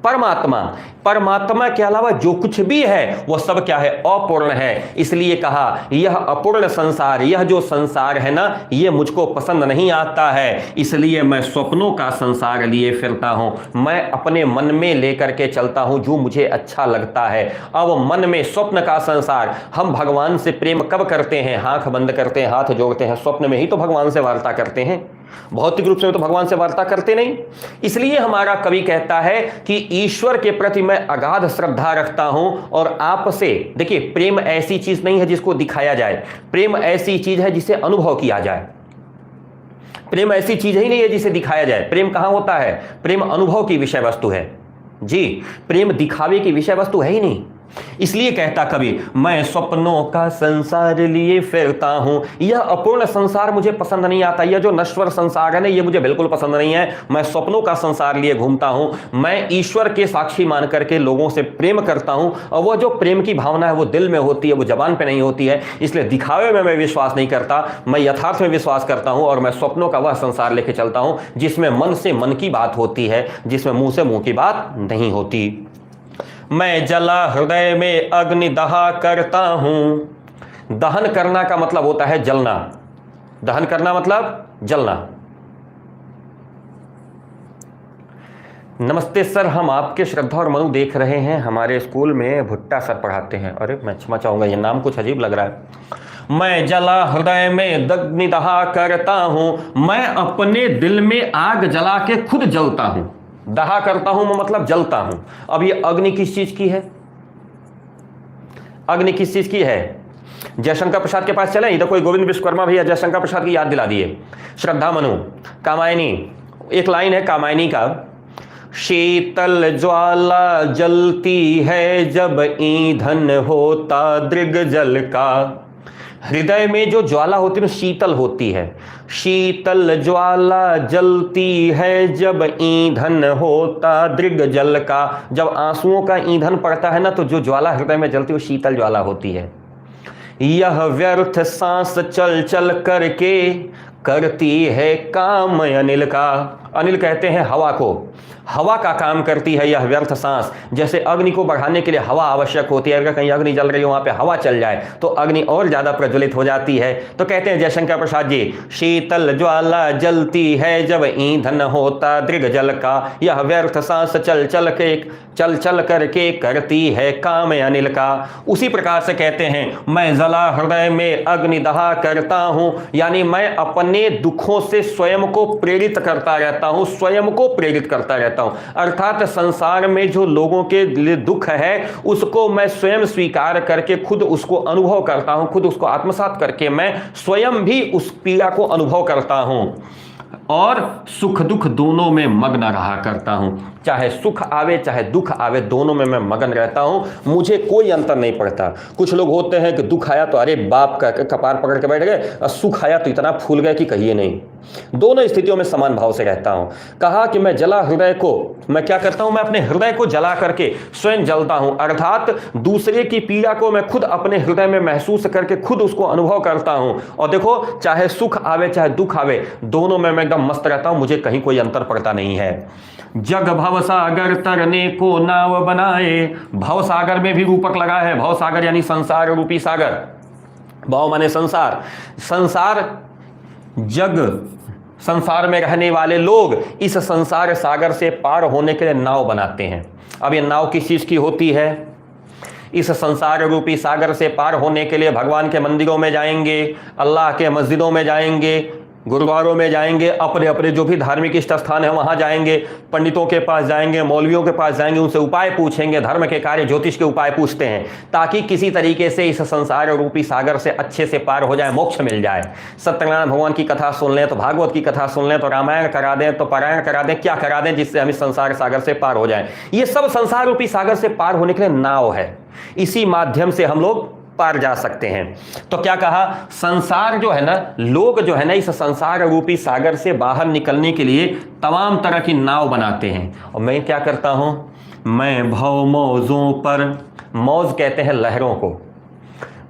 परमात्मा। परमात्मा के अलावा जो कुछ भी है वह सब क्या है? अपूर्ण है। इसलिए कहा यह अपूर्ण संसार, यह जो संसार है ना, यह मुझको पसंद नहीं आता है, इसलिए मैं स्वप्नों का संसार लिए फिरता हूं। मैं अपने मन में लेकर के चलता हूं जो मुझे अच्छा लगता है। अब मन में स्वप्न का संसार। हम भगवान से प्रेम कब करते हैं? आंख बंद करते हैं, हाथ जोड़ते हैं, स्वप्न में ही तो भगवान से वार्ता करते हैं। भौतिक रूप से तो भगवान से वार्ता करते नहीं। इसलिए हमारा कवि कहता है कि ईश्वर के प्रति मैं अगाध श्रद्धा रखता हूं। और आपसे देखिए, प्रेम ऐसी चीज नहीं है जिसको दिखाया जाए, प्रेम ऐसी चीज है जिसे अनुभव किया जाए। प्रेम ऐसी चीज ही नहीं है जिसे दिखाया जाए। प्रेम कहां होता है? प्रेम अनुभव की विषय वस्तु है जी, प्रेम दिखावे की विषय वस्तु है ही नहीं। इसलिए कहता कवि, मैं स्वप्नों का संसार लिए फिरता हूं। यह अपूर्ण संसार मुझे पसंद नहीं आता, यह जो नश्वर संसार है ना, यह मुझे बिल्कुल पसंद नहीं है। मैं स्वप्नों का संसार लिए घूमता हूं। मैं ईश्वर के साक्षी मान करके लोगों से प्रेम करता हूं, और वह जो प्रेम की भावना है वो दिल में होती है, वो जबान पे नहीं होती है। इसलिए दिखावे में मैं विश्वास नहीं करता, मैं यथार्थ में विश्वास करता हूं। और मैं स्वप्नों का वह संसार लेके चलता हूं जिसमें मन से मन की बात होती है, जिसमें मुंह से मुंह की बात नहीं होती। मैं जला हृदय में अग्नि दहा करता हूं। दहन करना का मतलब होता है जलना। दहन करना मतलब जलना। नमस्ते सर, हम आपके श्रद्धा और मनु देख रहे हैं। हमारे स्कूल में भुट्टा सर पढ़ाते हैं। अरे मैं क्षमा चाहूंगा, ये नाम कुछ अजीब लग रहा है। मैं जला हृदय में अग्नि दहा करता हूं। मैं अपने दिल में आग जला के खुद जलता हूं। दहा करता हूं मतलब जलता हूं। अब ये अग्नि किस चीज की है? अग्नि किस चीज की है? जयशंकर प्रसाद के पास चले, इधर कोई गोविंद विश्वकर्मा भैया जयशंकर प्रसाद की याद दिला दिए। श्रद्धा मनु, कामायनी, एक लाइन है कामायनी का, शीतल ज्वाला जलती है जब ईंधन होता दृग जल का। हृदय में जो ज्वाला होती है शीतल होती है। शीतल ज्वाला जलती है जब ईंधन होता दृग जल का। जब आंसुओं का ईंधन पड़ता है ना, तो जो ज्वाला हृदय में जलती है वो शीतल ज्वाला होती है। यह व्यर्थ सांस चल चल करके करती है काम अनिल का। अनिल कहते हैं हवा को, हवा का काम करती है यह व्यर्थ सांस। जैसे अग्नि को बढ़ाने के लिए हवा आवश्यक होती है, अगर कहीं अग्नि जल रही हो वहां पे हवा चल जाए तो अग्नि और ज्यादा प्रज्वलित हो जाती है। तो कहते हैं जयशंकर प्रसाद जी, शीतल ज्वाला जलती है जब ईंधन होता दृग जल का। यह व्यर्थ सांस चल चल करके करती है काम अनिल का। उसी प्रकार से कहते हैं मैं जला हृदय में अग्नि दहा करता हूं, यानी मैं अपने दुखों से स्वयं को प्रेरित करता रहता हूं, स्वयं को प्रेरित करता रहता हूं। अर्थात संसार में जो लोगों के लिए दुख है उसको मैं स्वयं स्वीकार करके खुद उसको अनुभव करता हूं, खुद उसको आत्मसात करके मैं स्वयं भी उस पीड़ा को अनुभव करता हूं और सुख दुख दोनों में मग्न रहा करता हूं। चाहे सुख आवे चाहे दुख आवे, दोनों में मैं मगन रहता हूं, मुझे कोई अंतर नहीं पड़ता। कुछ लोग होते हैं कि दुख आया तो अरे बाप का कपार पकड़ के बैठ गए, और सुख आया तो इतना फूल गए कि कहिए नहीं। दोनों स्थितियों में समान भाव से रहता हूं। कहा कि मैं जला हृदय को, मैं क्या करता हूं? मैं अपने हृदय को जला करके स्वयं जलता हूं, अर्थात दूसरे की पीड़ा को मैं खुद अपने हृदय में महसूस करके खुद उसको अनुभव करता हूं। और देखो, चाहे सुख आवे चाहे दुख आवे, दोनों में मैं एकदम मस्त रहता हूं, मुझे कहीं कोई अंतर पड़ता नहीं है। जग भवसागर तरने को नाव बनाए। भवसागर में भी रूपक लगा है। भवसागर यानी संसार रूपी सागर। भाव माने संसार, संसार जग, संसार में रहने वाले लोग इस संसार सागर से पार होने के लिए नाव बनाते हैं। अब ये नाव किस चीज की होती है? इस संसार रूपी सागर से पार होने के लिए भगवान के मंदिरों में जाएंगे, अल्लाह के मस्जिदों में जाएंगे, गुरुद्वारों में जाएंगे, अपने अपने जो भी धार्मिक इष्ट स्थान है वहां जाएंगे, पंडितों के पास जाएंगे, मौलवियों के पास जाएंगे, उनसे उपाय पूछेंगे, धर्म के कार्य ज्योतिष के उपाय पूछते हैं ताकि किसी तरीके से इस संसार रूपी सागर से अच्छे से पार हो जाए, मोक्ष मिल जाए। सत्यनारायण भगवान की कथा सुन लें तो भागवत की कथा सुन लें तो रामायण करा दें तो पारायण करा दें, क्या करा दें जिससे हम इस संसार सागर से पार हो जाए। ये सब संसार रूपी सागर से पार होने के लिए नाव है, इसी माध्यम से हम लोग पार जा सकते हैं। तो क्या कहा, संसार जो है ना, लोग जो है ना इस संसार रूपी सागर से बाहर निकलने के लिए तमाम तरह की नाव बनाते हैं। और मैं क्या करता हूं, मैं भव मौजों पर, मौज कहते हैं लहरों को,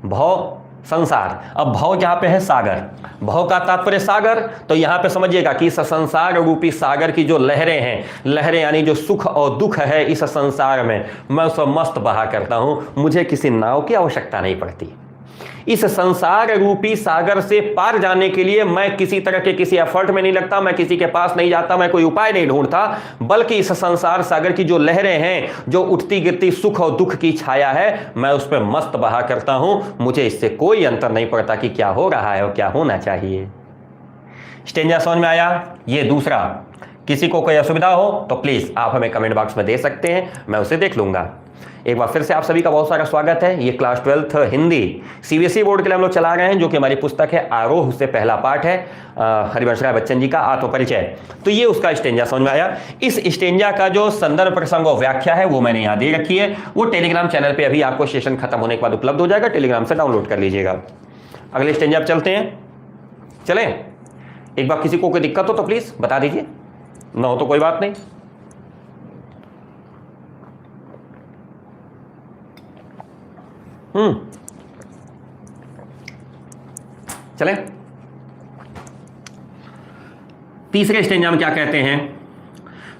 भव संसार, अब भव जहां पे है सागर, भव का तात्पर्य सागर, तो यहां पे समझिएगा कि इस संसार रूपी सागर की जो लहरें हैं, लहरें यानी जो सुख और दुख है इस संसार में, मैं उसको मस्त बहा करता हूं, मुझे किसी नाव की आवश्यकता नहीं पड़ती। इस संसार रूपी सागर से पार जाने के लिए मैं किसी तरह के किसी एफर्ट में नहीं लगता, मैं किसी के पास नहीं जाता, मैं कोई उपाय नहीं ढूंढता, बल्कि इस संसार सागर की जो लहरें हैं, जो उठती गिरती सुख और दुख की छाया है, मैं उस पर मस्त बहा करता हूं, मुझे इससे कोई अंतर नहीं पड़ता कि क्या हो रहा है और क्या होना चाहिए। स्टेंजा समझ में आया? ये दूसरा, किसी को कोई असुविधा हो तो प्लीज आप हमें कमेंट बॉक्स में दे सकते हैं, मैं उसे देख लूंगा। एक बार फिर से आप सभी का बहुत सारा स्वागत है। ये class 12th Hindi CBSE board के लिए हम लोग चला रहे हैं, जो कि हमारी पुस्तक है आरोह से पहला पाठ है हरिवंश राय बच्चन जी का आत्मपरिचय। तो ये उसका स्टेंजा समझ में आया। इस स्टेंजा का जो संदर्भ प्रसंग और व्याख्या है वो मैंने यहाँ दे रखी है, वो टेलीग्राम चैनल पे अभी आपको सेशन खत्म होने के बाद उपलब्ध हो जाएगा, टेलीग्राम से डाउनलोड कर लीजिएगा। अगले स्टेंजा पे चलते हैं, चलें। एक बार किसी को कोई दिक्कत हो तो प्लीज बता दीजिए, ना हो तो कोई बात नहीं। चले तीसरे स्टेंजा में क्या कहते हैं,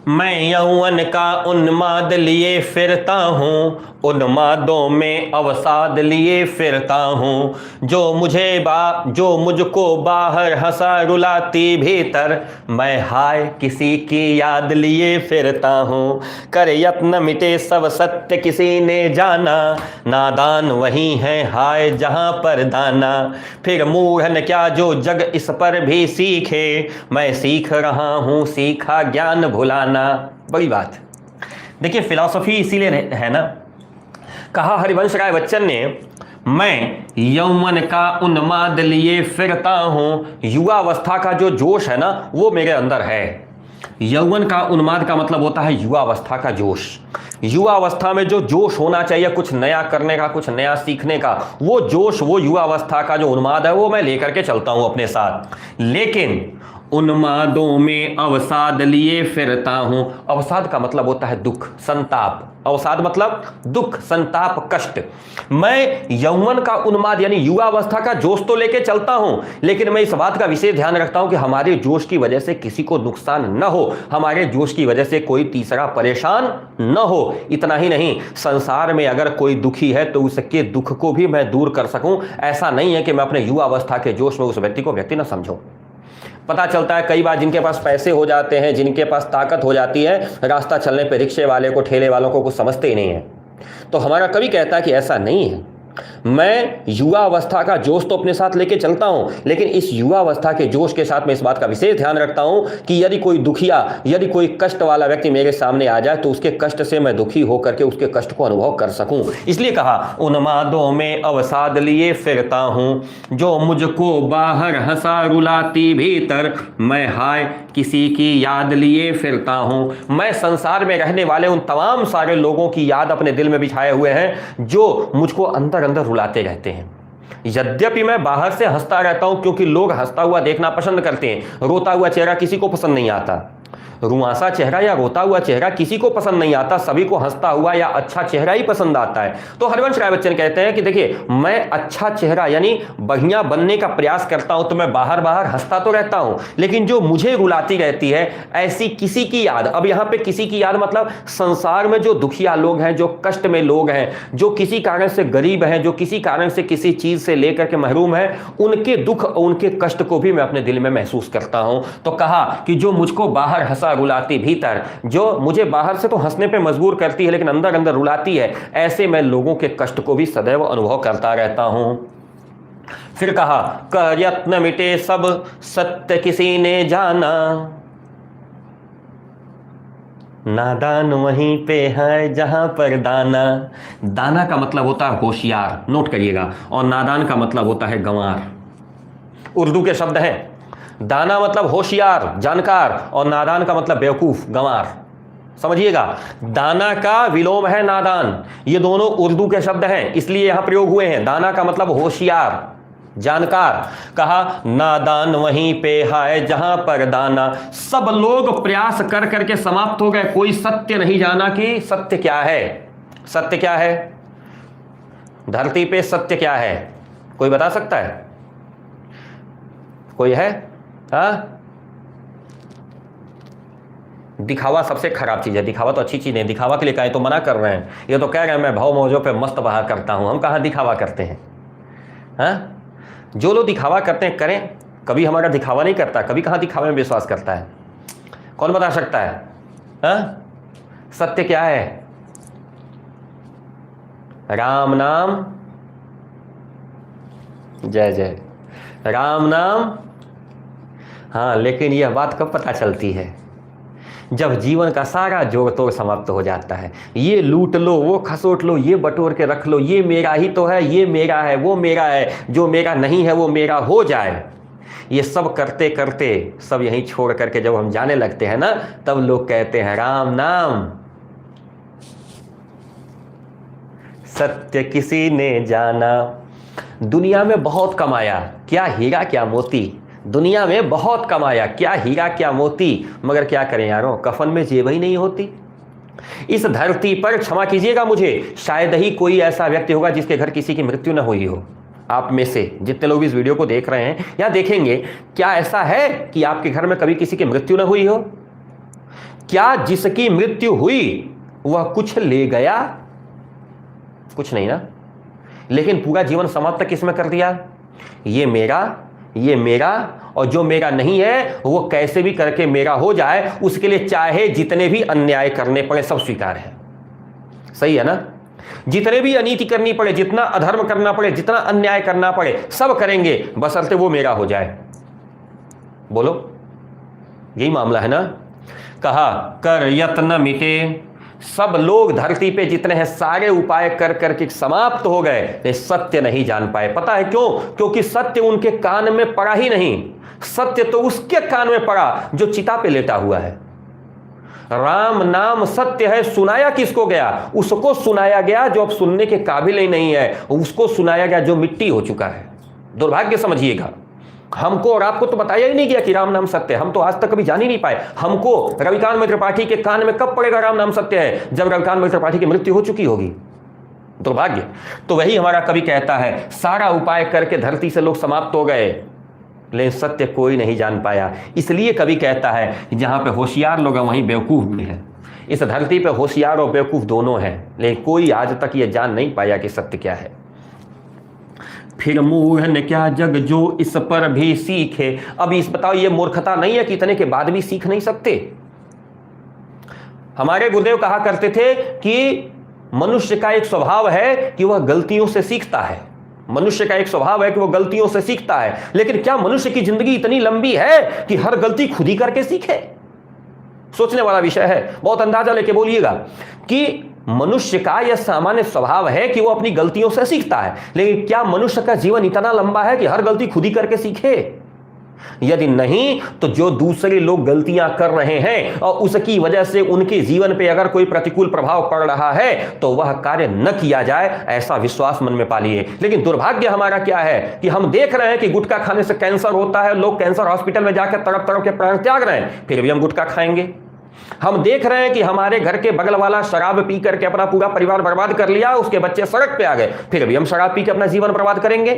मैं यौवन का उन्माद लिए फिरता हूं, उन्मादों में अवसाद लिए फिरता हूं, जो मुझको बाहर हंसा रुलाती भीतर, मैं हाय किसी की याद लिए फिरता हूं, कर यत्न मिटे सब सत्य किसी ने जाना, नादान वही है हाय जहां पर दाना, फिर मूढ़न क्या जो जग इस पर भी सीखे, मैं सीख रहा हूं सीखा ज्ञान भुलाना। बड़ी बात, देखिए फिलॉसफी इसीलिए है ना, कहा हरिवंश राय बच्चन ने, मैं यौवन का उन्माद लिए फिरता हूं, युवावस्था का जो जोश है ना वो मेरे अंदर है। यौवन का उन्माद का मतलब होता है युवावस्था का जोश। युवावस्था में जो जोश होना चाहिए कुछ नया करने का, कुछ नया सीखने का, वो जोश, वो युवावस्था का जो उन्माद है वो मैं लेकर के चलता हूं अपने साथ। लेकिन उन्मादों में अवसाद लिए फिरता हूं, अवसाद का मतलब होता है दुख, संताप, अवसाद मतलब दुख, संताप, कष्ट। मैं यौवन का उन्माद यानी युवावस्था का जोश तो लेके चलता हूं, लेकिन मैं इस बात का विशेष ध्यान रखता हूं कि हमारे जोश की वजह से किसी को नुकसान न हो, हमारे जोश की वजह से कोई तीसरा परेशान न हो। इतना ही नहीं, संसार में अगर कोई दुखी है तो उसके दुख को भी मैं दूर कर सकूं। ऐसा नहीं है कि मैं अपने युवावस्था के जोश में उस व्यक्ति को व्यक्ति न समझूं। पता चलता है कई बार जिनके पास पैसे हो जाते हैं, जिनके पास ताकत हो जाती है, रास्ता चलने पे रिक्शे वाले को, ठेले वालों को कुछ समझते ही नहीं है। तो हमारा कवि कहता है कि ऐसा नहीं है, मैं युवावस्था का जोश तो अपने साथ लेके चलता हूं, लेकिन इस युवावस्था के जोश के साथ मैं इस बात का विशेष ध्यान रखता हूं कि यदि कोई दुखिया, यदि कोई कष्ट वाला व्यक्ति मेरे सामने आ जाए तो उसके कष्ट से मैं दुखी होकर के उसके कष्ट को अनुभव कर सकूं। इसलिए कहा उन्मादों में अवसाद लिए फिरता हूं, जो मुझको बाहर हंसा रुलाती भीतर, मैं हाय किसी की याद लिए फिरता हूं। मैं संसार में रहने वाले उन तमाम सारे लोगों की याद अपने दिल में बिछाए हुए हैं जो मुझको अंदर अंदर रुलाते रहते हैं। यद्यपि मैं बाहर से हंसता रहता हूं, क्योंकि लोग हंसता हुआ देखना पसंद करते हैं, रोता हुआ चेहरा किसी को पसंद नहीं आता। रुआंसा चेहरा या रोता हुआ चेहरा किसी को पसंद नहीं आता, सभी को हंसता हुआ या अच्छा चेहरा ही पसंद आता है। तो हरिवंश राय बच्चन कहते हैं कि देखिए, मैं अच्छा चेहरा यानी बढ़िया बनने का प्रयास करता हूं, तो मैं बाहर बाहर हंसता तो रहता हूं, लेकिन जो मुझे रुलाती रहती है ऐसी किसी की याद, अब यहां पे किसी की याद मतलब संसार में जो दुखिया लोग हैं, जो कष्ट में लोग हैं, जो किसी कारण से गरीब हैं, जो किसी कारण से किसी चीज से लेकर के महरूम है, उनके दुख, उनके कष्ट को भी मैं अपने दिल में महसूस करता हूं। तो कहा कि जो मुझको बाहर हंसा रुलाती भीतर, जो मुझे बाहर से तो हंसने पे मजबूर करती है लेकिन अंदर अंदर रुलाती है, ऐसे मैं लोगों के कष्ट को भी सदैव अनुभव करता रहता हूं। फिर कहा कर यत्न मिटे सब सत्य किसी ने जाना, नादान वहीं पे है जहां पर दाना। दाना का मतलब होता है होशियार, नोट करिएगा, और नादान का मतलब होता है गंवार। उर्दू के शब्द हैं। दाना मतलब होशियार, जानकार, और नादान का मतलब बेवकूफ, गंवार। समझिएगा, दाना का विलोम है नादान। ये दोनों उर्दू के शब्द हैं, इसलिए यहां प्रयोग हुए हैं। दाना का मतलब होशियार, जानकार। कहा नादान वहीं पे है जहां पर दाना। सब लोग प्रयास कर करके समाप्त हो गए, कोई सत्य नहीं जाना कि सत्य क्या है। सत्य क्या है धरती पे? सत्य क्या है? कोई बता सकता है? कोई है? दिखावा सबसे खराब चीज है। दिखावा तो अच्छी चीज नहीं, दिखावा के लिए कहें तो मना कर रहे हैं। ये तो कह रहे हैं मैं भाव मौजों पे मस्त बहा करता हूं। हम कहां दिखावा करते हैं? हाँ, जो लोग दिखावा करते हैं करें, कभी हमारा दिखावा नहीं करता, कभी कहां दिखावे में विश्वास करता है? कौन बता सकता है? हाँ, सत्य क्या है? राम नाम, जय जय राम नाम। हाँ, लेकिन यह बात कब पता चलती है? जब जीवन का सारा जोड़ तोड़ समाप्त हो जाता है। ये लूट लो, वो खसोट लो, ये बटोर के रख लो, ये मेरा ही तो है, ये मेरा है, वो मेरा है, जो मेरा नहीं है वो मेरा हो जाए। ये सब करते करते सब यहीं छोड़ करके जब हम जाने लगते हैं ना, तब लोग कहते हैं राम नाम। सत्य किसी ने जाना। दुनिया में बहुत कमाया, क्या हीरा क्या मोती। दुनिया में बहुत कमाया, क्या हीरा क्या मोती, मगर क्या करें यारों, कफन में जेब ही नहीं होती। इस धरती पर, क्षमा कीजिएगा मुझे, शायद ही कोई ऐसा व्यक्ति होगा जिसके घर किसी की मृत्यु न हुई हो। आप में से जितने लोग इस वीडियो को देख रहे हैं या देखेंगे, क्या ऐसा है कि आपके घर में कभी किसी की मृत्यु न हुई हो? क्या जिसकी मृत्यु हुई वह कुछ ले गया? कुछ नहीं ना। लेकिन पूरा जीवन समाप्त किसमें कर दिया? ये मेरा, ये मेरा, और जो मेरा नहीं है वो कैसे भी करके मेरा हो जाए, उसके लिए चाहे जितने भी अन्याय करने पड़े सब स्वीकार है। सही है ना? जितने भी अनीति करनी पड़े, जितना अधर्म करना पड़े, जितना अन्याय करना पड़े, सब करेंगे, बशर्ते वो मेरा हो जाए। बोलो, यही मामला है ना? कहा कर यत्न मिटे। सब लोग धरती पे जितने हैं सारे उपाय कर करके समाप्त हो गए, लेकिन सत्य नहीं जान पाए। पता है क्यों? क्योंकि सत्य उनके कान में पड़ा ही नहीं। सत्य तो उसके कान में पड़ा जो चिता पे लेटा हुआ है। राम नाम सत्य है, सुनाया किसको गया? उसको सुनाया गया जो अब सुनने के काबिल ही नहीं है, उसको सुनाया गया जो मिट्टी हो चुका है। दुर्भाग्य समझिएगा। हमको और आपको तो बताया ही नहीं गया कि राम नाम सत्य है। हम तो आज तक कभी जान ही नहीं पाए। हमको रविकांत मित्र त्रिपाठी के कान में कब पड़ेगा राम नाम सत्य है? जब रविकांत मित्र त्रिपाठी की मृत्यु हो चुकी होगी। दुर्भाग्य। तो वही हमारा कवि कहता है, सारा उपाय करके धरती से लोग समाप्त हो गए, लेकिन सत्य कोई नहीं जान पाया। इसलिए कवि कहता है जहां पे होशियार लोग हैं वहीं बेवकूफ भी है। इस धरती पे होशियार और बेवकूफ दोनों हैं, लेकिन कोई आज तक यह जान नहीं पाया कि सत्य क्या है। फिर मूढ़ ने क्या जग जो इस पर भी सीखे। अब इस बताओ, ये मूर्खता नहीं है कि इतने के बाद भी सीख नहीं सकते? हमारे गुरुदेव कहा करते थे कि मनुष्य का एक स्वभाव है कि वह गलतियों से सीखता है। मनुष्य का एक स्वभाव है कि वह गलतियों से सीखता है। लेकिन क्या मनुष्य की जिंदगी इतनी लंबी है कि हर गलती खुद ही करके सीखे? सोचने वाला विषय है। बहुत अंदाजा लेके बोलिएगा कि मनुष्य का यह सामान्य स्वभाव है कि वो अपनी गलतियों से सीखता है, लेकिन क्या मनुष्य का जीवन इतना लंबा है कि हर गलती खुद ही करके सीखे? यदि नहीं, तो जो दूसरे लोग गलतियां कर रहे हैं और उसकी वजह से उनके जीवन पे अगर कोई प्रतिकूल प्रभाव पड़ रहा है तो वह कार्य न किया जाए, ऐसा विश्वास मन में पालिए। लेकिन दुर्भाग्य हमारा क्या है कि हम देख रहे हैं कि गुटखा खाने से कैंसर होता है, लोग कैंसर हॉस्पिटल में जाकर तड़प तड़प के प्राण त्याग रहे हैं, फिर भी हम गुटखा खाएंगे। हम देख रहे हैं कि हमारे घर के बगल वाला शराब पी करके अपना पूरा परिवार बर्बाद कर लिया, उसके बच्चे सड़क पे आ गए, फिर भी हम शराब पी के अपना जीवन बर्बाद करेंगे।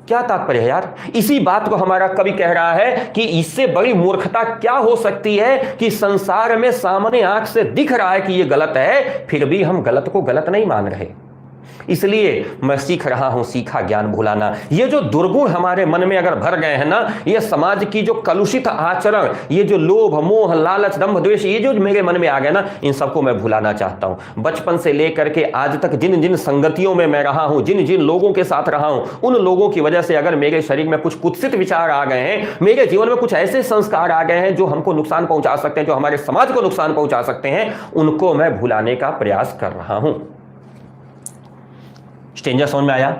क्या तात्पर्य है यार? इसी बात को हमारा कवि कह रहा है कि इससे बड़ी मूर्खता क्या हो सकती है कि संसार में सामने आंख से दिख रहा है कि यह गलत है, फिर भी हम गलत को गलत नहीं मान रहे। इसलिए मैं सीख रहा हूं, सीखा ज्ञान भुलाना। ये जो दुर्गुण हमारे मन में अगर भर गए हैं ना, ये समाज की जो कलुषित आचरण, ये जो लोभ मोह लालच दंभ द्वेष, ये जो मेरे मन में आ गए ना, इन सबको मैं भुलाना चाहता हूं। बचपन से लेकर के आज तक जिन जिन संगतियों में मैं रहा हूं, जिन जिन लोगों के साथ रहा हूं, उन लोगों की वजह से अगर मेरे शरीर में कुछ कुत्सित विचार आ गए हैं, मेरे जीवन में कुछ ऐसे संस्कार आ गए हैं जो हमको नुकसान पहुंचा सकते हैं, जो हमारे समाज को नुकसान पहुंचा सकते हैं, उनको मैं भुलाने का प्रयास कर रहा हूं। स्ट्रेंजर समझ में आया?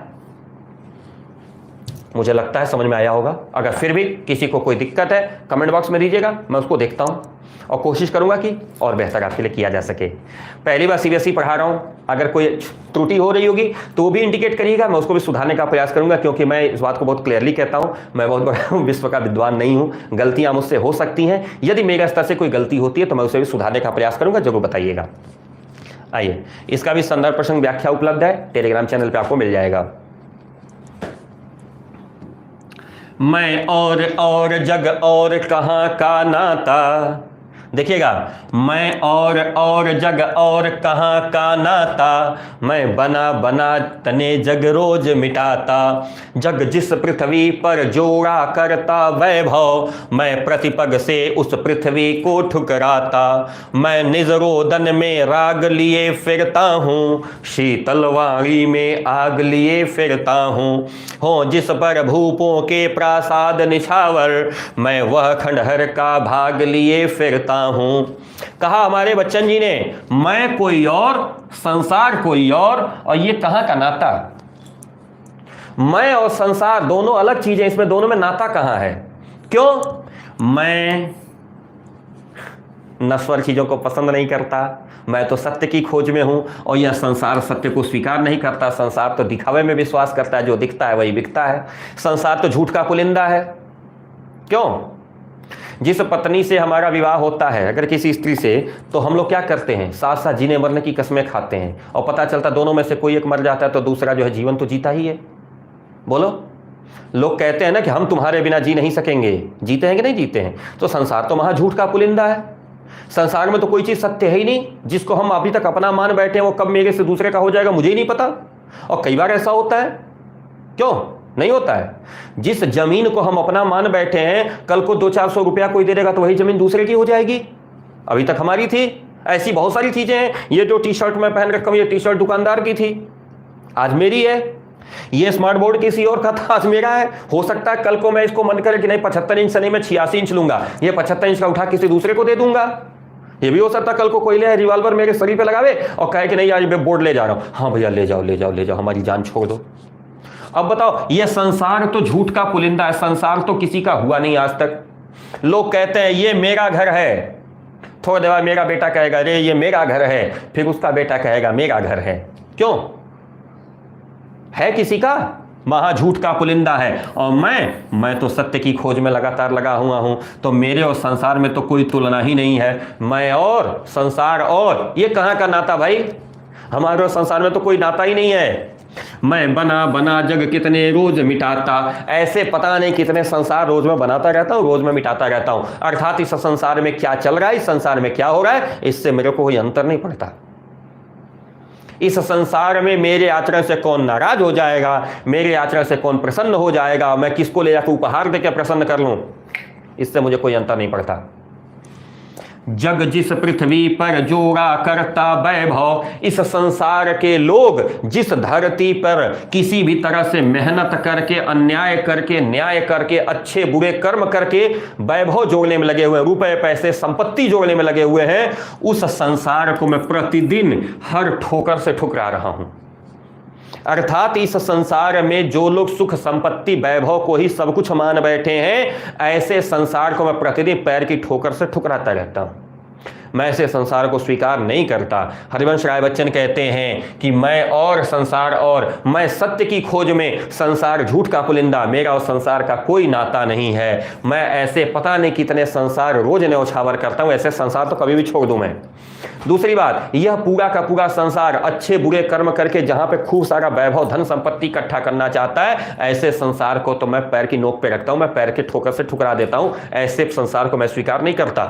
मुझे लगता है समझ में आया होगा। अगर फिर भी किसी को कोई दिक्कत है कमेंट बॉक्स में दीजिएगा, मैं उसको देखता हूं और कोशिश करूंगा कि और बेहतर आपके लिए किया जा सके। पहली बार सीबीएसई पढ़ा रहा हूं, अगर कोई त्रुटि हो रही होगी तो भी इंडिकेट करिएगा, मैं उसको भी सुधारने का प्रयास करूंगा, क्योंकि मैं इस बात को बहुत क्लियरली कहता हूं, मैं बहुत बड़ा विश्व का विद्वान नहीं हूं, गलतियां मुझसे हो सकती हैं। यदि मेरे स्तर से कोई गलती होती है तो मैं उसे भी सुधारने का प्रयास करूंगा, जरूर बताइएगा। आइए, इसका भी संदर्भ प्रसंग व्याख्या उपलब्ध है, टेलीग्राम चैनल पे आपको मिल जाएगा। मैं और जग और कहां का नाता, देखिएगा, मैं और जग और कहां का नाता, मैं बना बना तने जग रोज मिटाता, जग जिस पृथ्वी पर जोड़ा करता वैभव, मैं प्रतिपग से उस पृथ्वी को ठुकराता, मैं निज रोदन में राग लिए फिरता हूँ, शीतल वाणी में आग लिए फिरता हूँ, हो जिस पर भूपों के प्रासाद निछावर, मैं वह खंडहर का भाग लिए फिरता हूं। कहा हमारे बच्चन जी ने, मैं कोई और, संसार कोई और ये कहां का नाता? मैं और संसार दोनों अलग चीजें, इसमें दोनों में नाता कहां है? क्यों? मैं नश्वर चीजों को पसंद नहीं करता, मैं तो सत्य की खोज में हूं, और यह संसार सत्य को स्वीकार नहीं करता। संसार तो दिखावे में विश्वास करता है, जो दिखता है वही बिकता है। संसार तो झूठ का पुलिंदा है। क्यों? जिस पत्नी से हमारा विवाह होता है अगर किसी स्त्री से, तो हम लोग क्या करते हैं? साथ साथ जीने मरने की कस्में खाते हैं, और पता चलता दोनों में से कोई एक मर जाता है तो दूसरा जो है जीवन तो जीता ही है। बोलो, लोग कहते हैं ना कि हम तुम्हारे बिना जी नहीं सकेंगे, जीते हैं कि नहीं जीते हैं? तो संसार तो महा झूठ का पुलिंदा है। संसार में तो कोई चीज सत्य है ही नहीं। जिसको हम अभी तक अपना मान बैठे हैं वो कब मेरे से दूसरे का हो जाएगा मुझे ही नहीं पता। और कई बार ऐसा होता है, क्यों नहीं होता है? जिस जमीन को हम अपना मान बैठे हैं, कल को 200-400 रुपया कोई दे देगा तो वही जमीन दूसरे की हो जाएगी। अभी तक हमारी थी। ऐसी बहुत सारी चीजें हैं। ये जो टी शर्ट मैं पहन रखा हूं, ये टी शर्ट दुकानदार की थी, आज मेरी है। ये स्मार्ट बोर्ड किसी और का था, आज मेरा है। हो सकता है कल को मैं इसको मन करे कि नहीं 75 इंच से नहीं, मैं 86 इंच लूंगा, ये 75 इंच का उठा किसी दूसरे को दे दूंगा। ये भी हो सकता है कल को कोई ले रिवॉल्वर मेरे शरीर पे लगावे और कहे कि नहीं आज मैं बोर्ड ले जा रहा हूं। हाँ भैया ले जाओ ले जाओ ले जाओ, हमारी जान छोड़ दो। अब बताओ, ये संसार तो झूठ का पुलिंदा है। संसार तो किसी का हुआ नहीं आज तक। लोग कहते हैं ये मेरा घर है, थोड़ी देर बाद मेरा बेटा कहेगा अरे ये मेरा घर है, फिर उसका बेटा कहेगा मेरा घर है। क्यों? है किसी का? महा झूठ का पुलिंदा है। और मैं तो सत्य की खोज में लगातार लगा हुआ हूं। तो मेरे और संसार में तो कोई तुलना ही नहीं है। मैं और संसार और ये कहां का नाता भाई? हमारे और संसार में तो कोई नाता ही नहीं है। मैं बना बना जग कितने रोज मिटाता, ऐसे पता नहीं कितने संसार रोज में बनाता रहता हूं, रोज में मिटाता रहता हूं। अर्थात इस संसार में क्या चल रहा है, इस संसार में क्या हो रहा है, इससे मेरे को कोई अंतर नहीं पड़ता। इस संसार में मेरे आचरण से कौन नाराज हो जाएगा, मेरे आचरण से कौन प्रसन्न हो जाएगा, मैं किसको ले जाकर उपहार देकर प्रसन्न कर लूं, इससे मुझे कोई अंतर नहीं पड़ता। जग जिस पृथ्वी पर जोड़ा करता वैभव, इस संसार के लोग जिस धरती पर किसी भी तरह से मेहनत करके, अन्याय करके, न्याय करके, अच्छे बुरे कर्म करके वैभव जोड़ने में लगे हुए हैं, रुपए पैसे संपत्ति जोड़ने में लगे हुए हैं, उस संसार को मैं प्रतिदिन हर ठोकर से ठुकरा रहा हूं। अर्थात इस संसार में जो लोग सुख संपत्ति वैभव को ही सब कुछ मान बैठे हैं, ऐसे संसार को मैं प्रतिदिन पैर की ठोकर से ठुकराता रहता हूं। मैं ऐसे संसार को स्वीकार नहीं करता। हरिवंश राय बच्चन कहते हैं कि मैं और संसार और, मैं सत्य की खोज में, संसार झूठ का पुलिंदा, मेरा और संसार का कोई नाता नहीं है। मैं ऐसे पता नहीं कितने संसार रोज न्यौछावर करता हूं, ऐसे संसार तो कभी भी छोड़ दूं मैं। दूसरी बात, यह पूरा का पूरा संसार अच्छे बुरे कर्म करके जहां पे खूब सारा वैभव धन संपत्ति इकट्ठा करना चाहता है, ऐसे संसार को तो मैं पैर की नोक पे रखता हूं, मैं पैर के ठोकर से ठुकरा देता हूं। ऐसे संसार को मैं स्वीकार नहीं करता।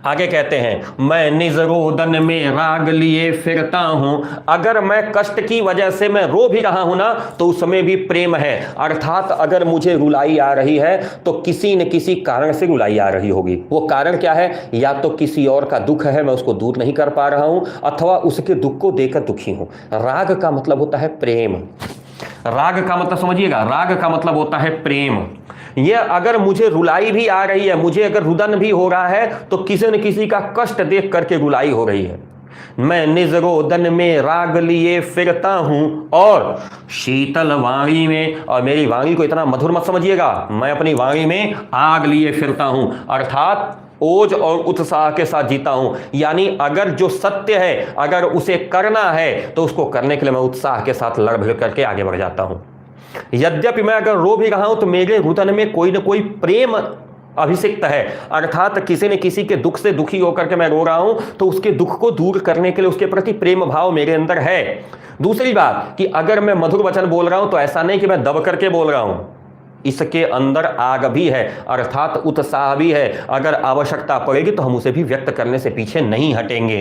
आगे कहते हैं मैं निज रोदन में राग लिए फिरता हूं। अगर मैं कष्ट की वजह से मैं रो भी रहा हूं ना तो उसमें भी प्रेम है। अर्थात अगर मुझे रुलाई आ रही है तो किसी न किसी कारण से रुलाई आ रही होगी। वो कारण क्या है? या तो किसी और का दुख है, मैं उसको दूर नहीं कर पा रहा हूं, अथवा उसके दुख को देकर दुखी हूं। राग का मतलब होता है प्रेम। राग का मतलब समझिएगा, राग का मतलब होता है प्रेम। ये अगर मुझे रुलाई भी आ रही है, मुझे अगर रुदन भी हो रहा है तो किसी न किसी का कष्ट देख करके रुलाई हो रही है। मैं निज रोदन में राग लिए फिरता हूं और शीतल वाणी में, और मेरी वाणी को इतना मधुर मत समझिएगा, मैं अपनी वाणी में आग लिए फिरता हूं, अर्थात ओज और उत्साह के साथ जीता हूं। यानी अगर जो सत्य है, अगर उसे करना है तो उसको करने के लिए मैं उत्साह के साथ लड़ भिड़ करके आगे बढ़ जाता हूं। यद्यपि मैं अगर रो भी रहा हूं तो मेरे रुदन में कोई ना कोई प्रेम अभिषिक्त है, अर्थात किसी न किसी के दुख से दुखी होकर के मैं रो रहा हूं तो उसके दुख को दूर करने के लिए उसके प्रति प्रेम भाव मेरे अंदर है। दूसरी बात कि अगर मैं मधुर वचन बोल रहा हूं तो ऐसा नहीं कि मैं दब करके बोल रहा हूं, इसके अंदर आग भी है, अर्थात उत्साह भी है। अगर आवश्यकता पड़ेगी तो हम उसे भी व्यक्त करने से पीछे नहीं हटेंगे।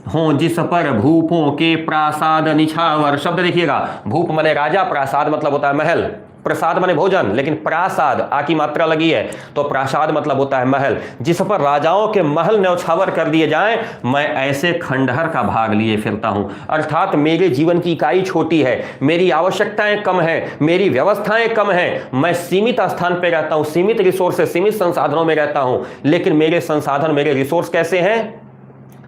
हो जिस पर भूपों के प्रासाद निछावर, शब्द देखिएगा, भूप माने राजा, प्रासाद मतलब होता है महल, प्रसाद माने भोजन, लेकिन प्रासाद आ की मात्रा लगी है तो प्रासाद मतलब होता है महल। जिस पर राजाओं के महल न्यौछावर कर दिए जाएं, मैं ऐसे खंडहर का भाग लिए फिरता हूं। अर्थात मेरे जीवन की इकाई छोटी है, मेरी आवश्यकताएं कम है, मेरी व्यवस्थाएं कम है, मैं सीमित स्थान पर रहता हूं, सीमित रिसोर्सेस, सीमित संसाधनों में रहता हूं। लेकिन मेरे संसाधन, मेरे रिसोर्स कैसे हैं?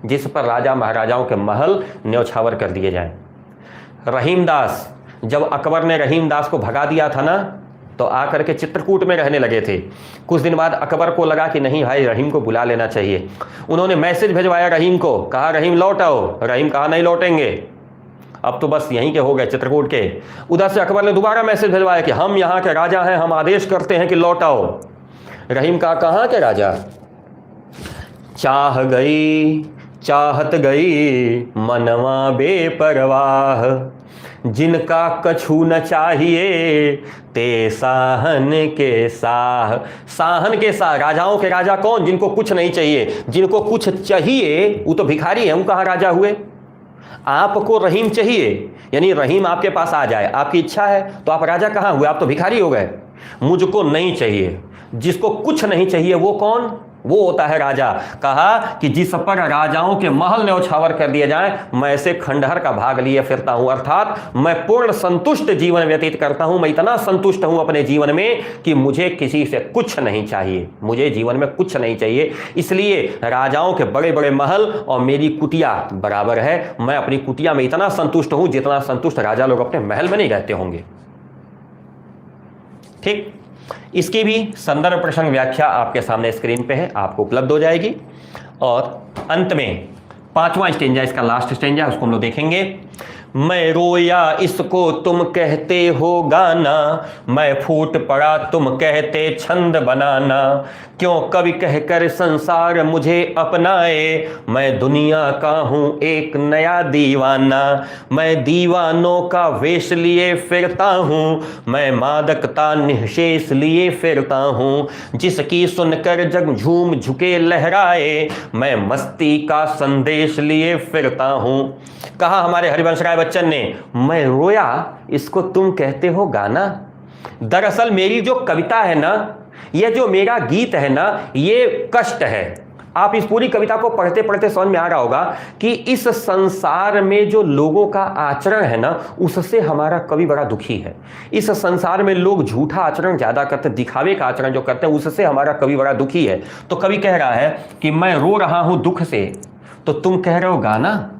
जिस पर राजा महाराजाओं के महल न्यौछावर कर दिए जाएं। रहीमदास, जब अकबर ने रहीमदास को भगा दिया था ना तो आकर के चित्रकूट में रहने लगे थे। कुछ दिन बाद अकबर को लगा कि नहीं भाई, रहीम को बुला लेना चाहिए। उन्होंने मैसेज भिजवाया रहीम को, कहा रहीम लौट आओ। रहीम कहा नहीं लौटेंगे, अब तो बस यहीं के हो गए, चित्रकूट के। उधर से अकबर ने दोबारा मैसेज भिजवाया कि हम यहाँ के राजा हैं, हम आदेश करते हैं कि लौट आओ। रहीम कहा कहाँ के राजा? चाह गई चाहत गई मनवा बेपरवाह, जिनका कछु न चाहिए ते साहन के साह। साहन के साह, राजाओं के राजा कौन? जिनको कुछ नहीं चाहिए। जिनको कुछ चाहिए वो तो भिखारी है, वो कहाँ राजा हुए? आपको रहीम चाहिए, यानी रहीम आपके पास आ जाए, आपकी इच्छा है, तो आप राजा कहाँ हुए? आप तो भिखारी हो गए। मुझको नहीं चाहिए, जिसको कुछ नहीं चाहिए वो कौन? वो होता है राजा। कहा कि जिस पर राजाओं के महल न्यौछावर कर दिए जाए, मैं ऐसे खंडहर का भाग लिए फिरता हूं। अर्थात मैं पूर्ण संतुष्ट जीवन व्यतीत करता हूं। मैं इतना संतुष्ट हूं अपने जीवन में कि मुझे किसी से कुछ नहीं चाहिए, मुझे जीवन में कुछ नहीं चाहिए। इसलिए राजाओं के बड़े बड़े महल और मेरी कुटिया बराबर है। मैं अपनी कुटिया में इतना संतुष्ट हूं जितना संतुष्ट राजा लोग अपने महल में नहीं रहते होंगे। ठीक, इसकी भी संदर्भ प्रसंग व्याख्या आपके सामने स्क्रीन पे है, आपको उपलब्ध हो जाएगी। और अंत में 5वां स्टेंजा, इसका लास्ट स्टेंजा, उसको हम लोग देखेंगे। मैं रोया इसको तुम कहते हो गाना, मैं फूट पड़ा तुम कहते छंद बनाना। क्यों कवि कहकर संसार मुझे अपनाए, मैं दुनिया का हूँ एक नया दीवाना। मैं दीवानों का वेश लिए फिरता हूँ, मैं मादकता निःशेष लिए फिरता हूँ। जिसकी सुनकर जग झूम झुके लहराए, मैं मस्ती का संदेश लिए फिरता हूँ। कहा हमारे हरिवंश राय बच्चन ने, मैं रोया इसको तुम कहते हो गाना। दरअसल मेरी जो कविता है ना, यह जो मेरा गीत है ना, ये कष्ट है। आप इस पूरी कविता को पढ़ते पढ़ते समझ में आ रहा होगा कि इस संसार में जो लोगों का आचरण है ना, उससे हमारा कवि बड़ा दुखी है। इस संसार में लोग झूठा आचरण ज्यादा करते, दिखावे का आचरण जो करते हैं, उससे हमारा कवि बड़ा दुखी है। तो कवि कह रहा है कि मैं रो रहा हूं दुख से, तो तुम कह रहे हो गाना।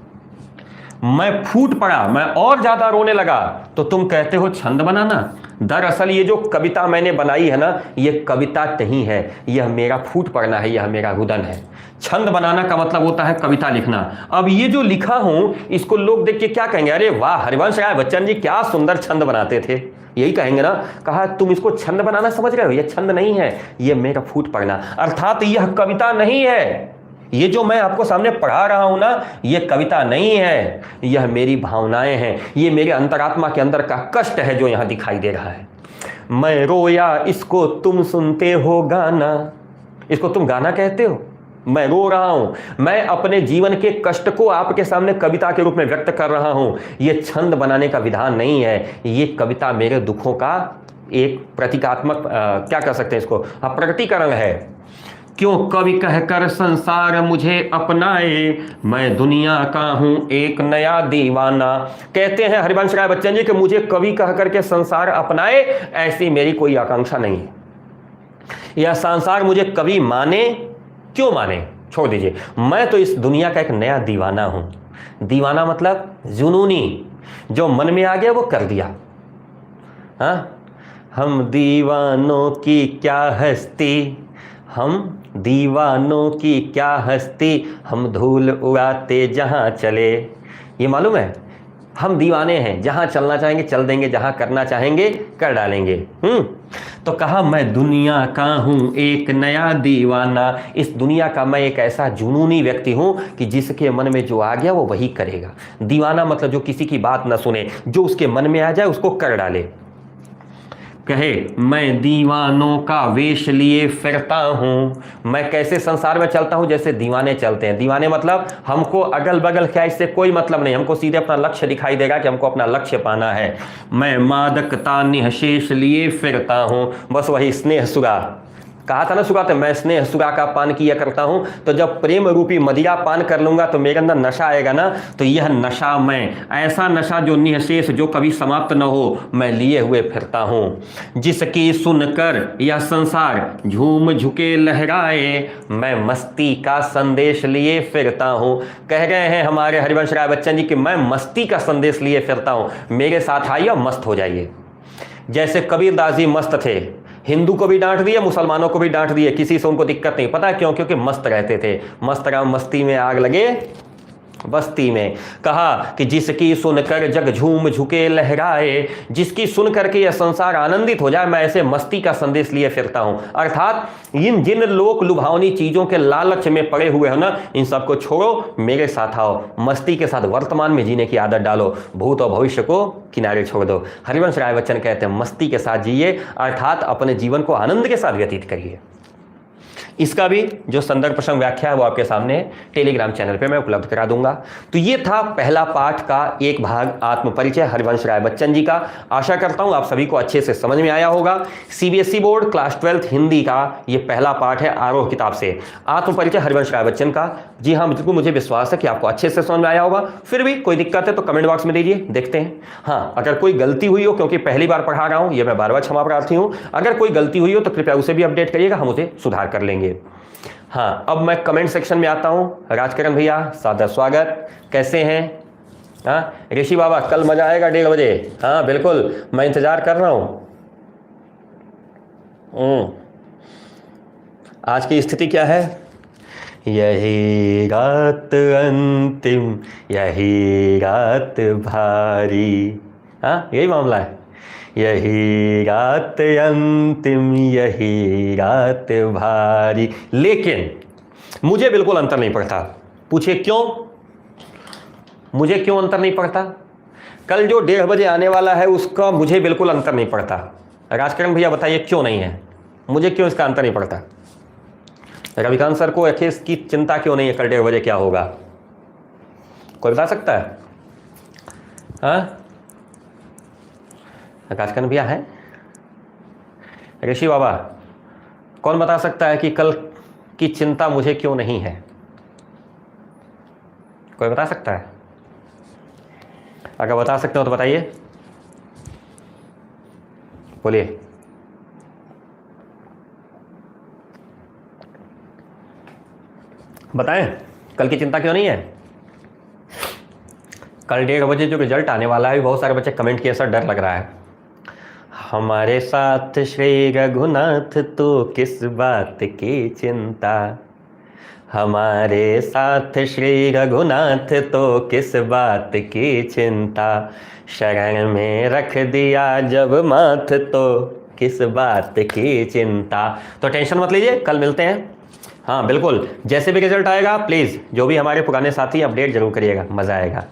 मैं फूट पड़ा, मैं और ज्यादा रोने लगा, तो तुम कहते हो छंद बनाना। दरअसल ये जो कविता मैंने बनाई है ना, ये कविता नहीं है, यह मेरा फूट पड़ना है, यह मेरा रुदन है। छंद बनाना का मतलब होता है कविता लिखना। अब ये जो लिखा हूं, इसको लोग देख के क्या कहेंगे? अरे वाह, हरिवंश राय बच्चन जी क्या सुंदर छंद बनाते थे, यही कहेंगे ना। कहा तुम इसको छंद बनाना समझ रहे हो, यह छंद नहीं है, यह मेरा फूट पड़ना। अर्थात यह कविता नहीं है, ये जो मैं आपको सामने पढ़ा रहा हूं ना, ये कविता नहीं है, यह मेरी भावनाएं हैं, ये मेरे अंतरात्मा के अंदर का कष्ट है जो यहां दिखाई दे रहा है। मैं रोया इसको तुम सुनते हो गाना, इसको तुम गाना कहते हो। मैं रो रहा हूं, मैं अपने जीवन के कष्ट को आपके सामने कविता के रूप में व्यक्त कर रहा हूं। ये छंद बनाने का विधान नहीं है, ये कविता मेरे दुखों का एक प्रतीकात्मक क्या कह सकते हैं इसको, प्रकटीकरण है। क्यों कवि कहकर संसार मुझे अपनाए, मैं दुनिया का हूं एक नया दीवाना। कहते हैं हरिवंश राय बच्चन जी कि मुझे कवि कह करके संसार अपनाए, ऐसी मेरी कोई आकांक्षा नहीं है। यह संसार मुझे कवि माने, क्यों माने छोड़ दीजिए, मैं तो इस दुनिया का एक नया दीवाना हूं। दीवाना मतलब जुनूनी, जो मन में आ गया वो कर दिया। हाँ, हम दीवानों की क्या हस्ती, हम दीवानों की क्या हस्ती, हम धूल उड़ाते जहां चले। ये मालूम है, हम दीवाने हैं, जहां चलना चाहेंगे चल देंगे, जहां करना चाहेंगे कर डालेंगे। तो कहा मैं दुनिया का हूं एक नया दीवाना, इस दुनिया का मैं एक ऐसा जुनूनी व्यक्ति हूं कि जिसके मन में जो आ गया वो वही करेगा। दीवाना मतलब जो किसी की बात न सुने, जो उसके मन में आ जाए उसको कर डाले। कहे मैं दीवानों का वेश लिए फिरता हूं, मैं कैसे संसार में चलता हूं, जैसे दीवाने चलते हैं। दीवाने मतलब हमको अगल बगल क्या इससे कोई मतलब नहीं, हमको सीधे अपना लक्ष्य दिखाई देगा कि हमको अपना लक्ष्य पाना है। मैं मादकता निःशेष लिए फिरता हूं, बस वही स्नेह सुरा, कहा था ना सुबह, मैं स्नेह सुरा का पान किया करता हूं। तो जब प्रेम रूपी मदिरा पान कर लूंगा तो मेरे अंदर नशा आएगा ना, तो यह नशा, मैं ऐसा नशा जो निःशेष, जो कभी समाप्त न हो, मैं लिए हुए फिरता हूं। जिसकी सुनकर यह संसार झूम झुके लहराए, मैं मस्ती का संदेश लिए फिरता हूं। कह रहे हैं हमारे हरिवंश राय बच्चन जी कि मैं मस्ती का संदेश लिए फिरता हूं, मेरे साथ आइए मस्त हो जाइए। जैसे कबीरदास जी मस्त थे, हिंदू को भी डांट दिए, मुसलमानों को भी डांट दिए, किसी से उनको दिक्कत नहीं। पता है क्यों? क्योंकि मस्त रहते थे। मस्त राम मस्ती में आग लगे बस्ती में। कहा कि जिसकी सुनकर जग झूम झुके लहराए, जिसकी सुनकर के यह संसार आनंदित हो जाए, मैं ऐसे मस्ती का संदेश लिए फिरता हूं। अर्थात इन जिन लोक लुभावनी चीजों के लालच में पड़े हुए हो ना, इन सबको छोड़ो, मेरे साथ आओ, मस्ती के साथ वर्तमान में जीने की आदत डालो, भूत और भविष्य को किनारे छोड़ दो। हरिवंश राय बच्चन कहते हैं मस्ती के साथ जिए, अर्थात अपने जीवन को आनंद के साथ व्यतीत करिए। इसका भी जो संदर्भ प्रसंग व्याख्या है वो आपके सामने टेलीग्राम चैनल पे मैं उपलब्ध करा दूंगा। तो ये था पहला पाठ का एक भाग, आत्मपरिचय हरिवंश राय बच्चन जी का। आशा करता हूं आप सभी को अच्छे से समझ में आया होगा। CBSE board class 12th Hindi का ये पहला पाठ है आरोह किताब से, आत्मपरिचय हरिवंश राय बच्चन का। जी हाँ, मुझे विश्वास है कि आपको अच्छे से समझ में आया होगा। फिर भी कोई दिक्कत है तो कमेंट बॉक्स में दीजिए, देखते हैं। हाँ, अगर कोई गलती हुई हो, क्योंकि पहली बार पढ़ा रहा हूं, ये मैं बार बार क्षमा प्रार्थी हूं, अगर कोई गलती हुई हो तो कृपया उसे भी अपडेट करिएगा, हम उसे सुधार कर लेंगे। हाँ, अब मैं कमेंट सेक्शन में आता हूं। राजकरण भैया सादर स्वागत, कैसे हैं? हाँ ऋषि बाबा, कल मजा आएगा 1:30 बजे। हाँ बिल्कुल, मैं इंतजार कर रहा हूं। आज की स्थिति क्या है? यही रात अंतिम, यही रात भारी। हाँ, यही मामला है, यही रात अंतिम, यही रात भारी। लेकिन मुझे बिल्कुल अंतर नहीं पड़ता। पूछे क्यों? मुझे क्यों अंतर नहीं पड़ता? कल जो 1:30 बजे आने वाला है उसका मुझे बिल्कुल अंतर नहीं पड़ता। राजकरण भैया बताइए क्यों नहीं है? मुझे क्यों इसका अंतर नहीं पड़ता? रविकांत सर को अखेस की चिंता क्यों नहीं है कल 1:30 बजे क्या होगा? कोई बता सकता है? हाँ, राजकरण भैया है? ऋषि बाबा, कौन बता सकता है कि कल की चिंता मुझे क्यों नहीं है? कोई बता सकता है? अगर बता सकते हो तो बताइए, बोलिए। बताएं, कल की चिंता क्यों नहीं है? कल 1:30 बजे जो रिजल्ट आने वाला है, बहुत सारे बच्चे कमेंट किए सर डर लग रहा है। हमारे साथ श्री रघुनाथ तो किस बात की चिंता, हमारे साथ श्री रघुनाथ तो किस बात की चिंता, शरण में रख दिया जब माथ तो किस बात की चिंता। तो टेंशन मत लीजिए, कल मिलते हैं। हाँ बिल्कुल, जैसे भी रिजल्ट आएगा प्लीज़ जो भी हमारे पुराने साथी अपडेट जरूर करिएगा, मज़ा आएगा।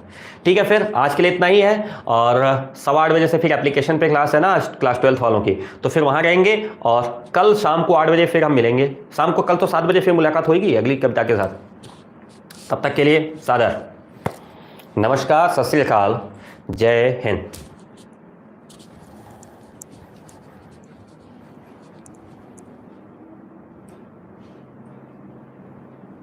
ठीक है, फिर आज के लिए इतना ही है। और 8:15 से फिर एप्लीकेशन पे क्लास है ना क्लास 12th वालों की, तो फिर वहाँ रहेंगे। और कल शाम को 8 बजे फिर हम मिलेंगे। शाम को कल तो 7 बजे फिर मुलाकात होगी अगली कविता के साथ। तब तक के लिए सादर नमस्कार, सत श्री अकाल, जय हिंद।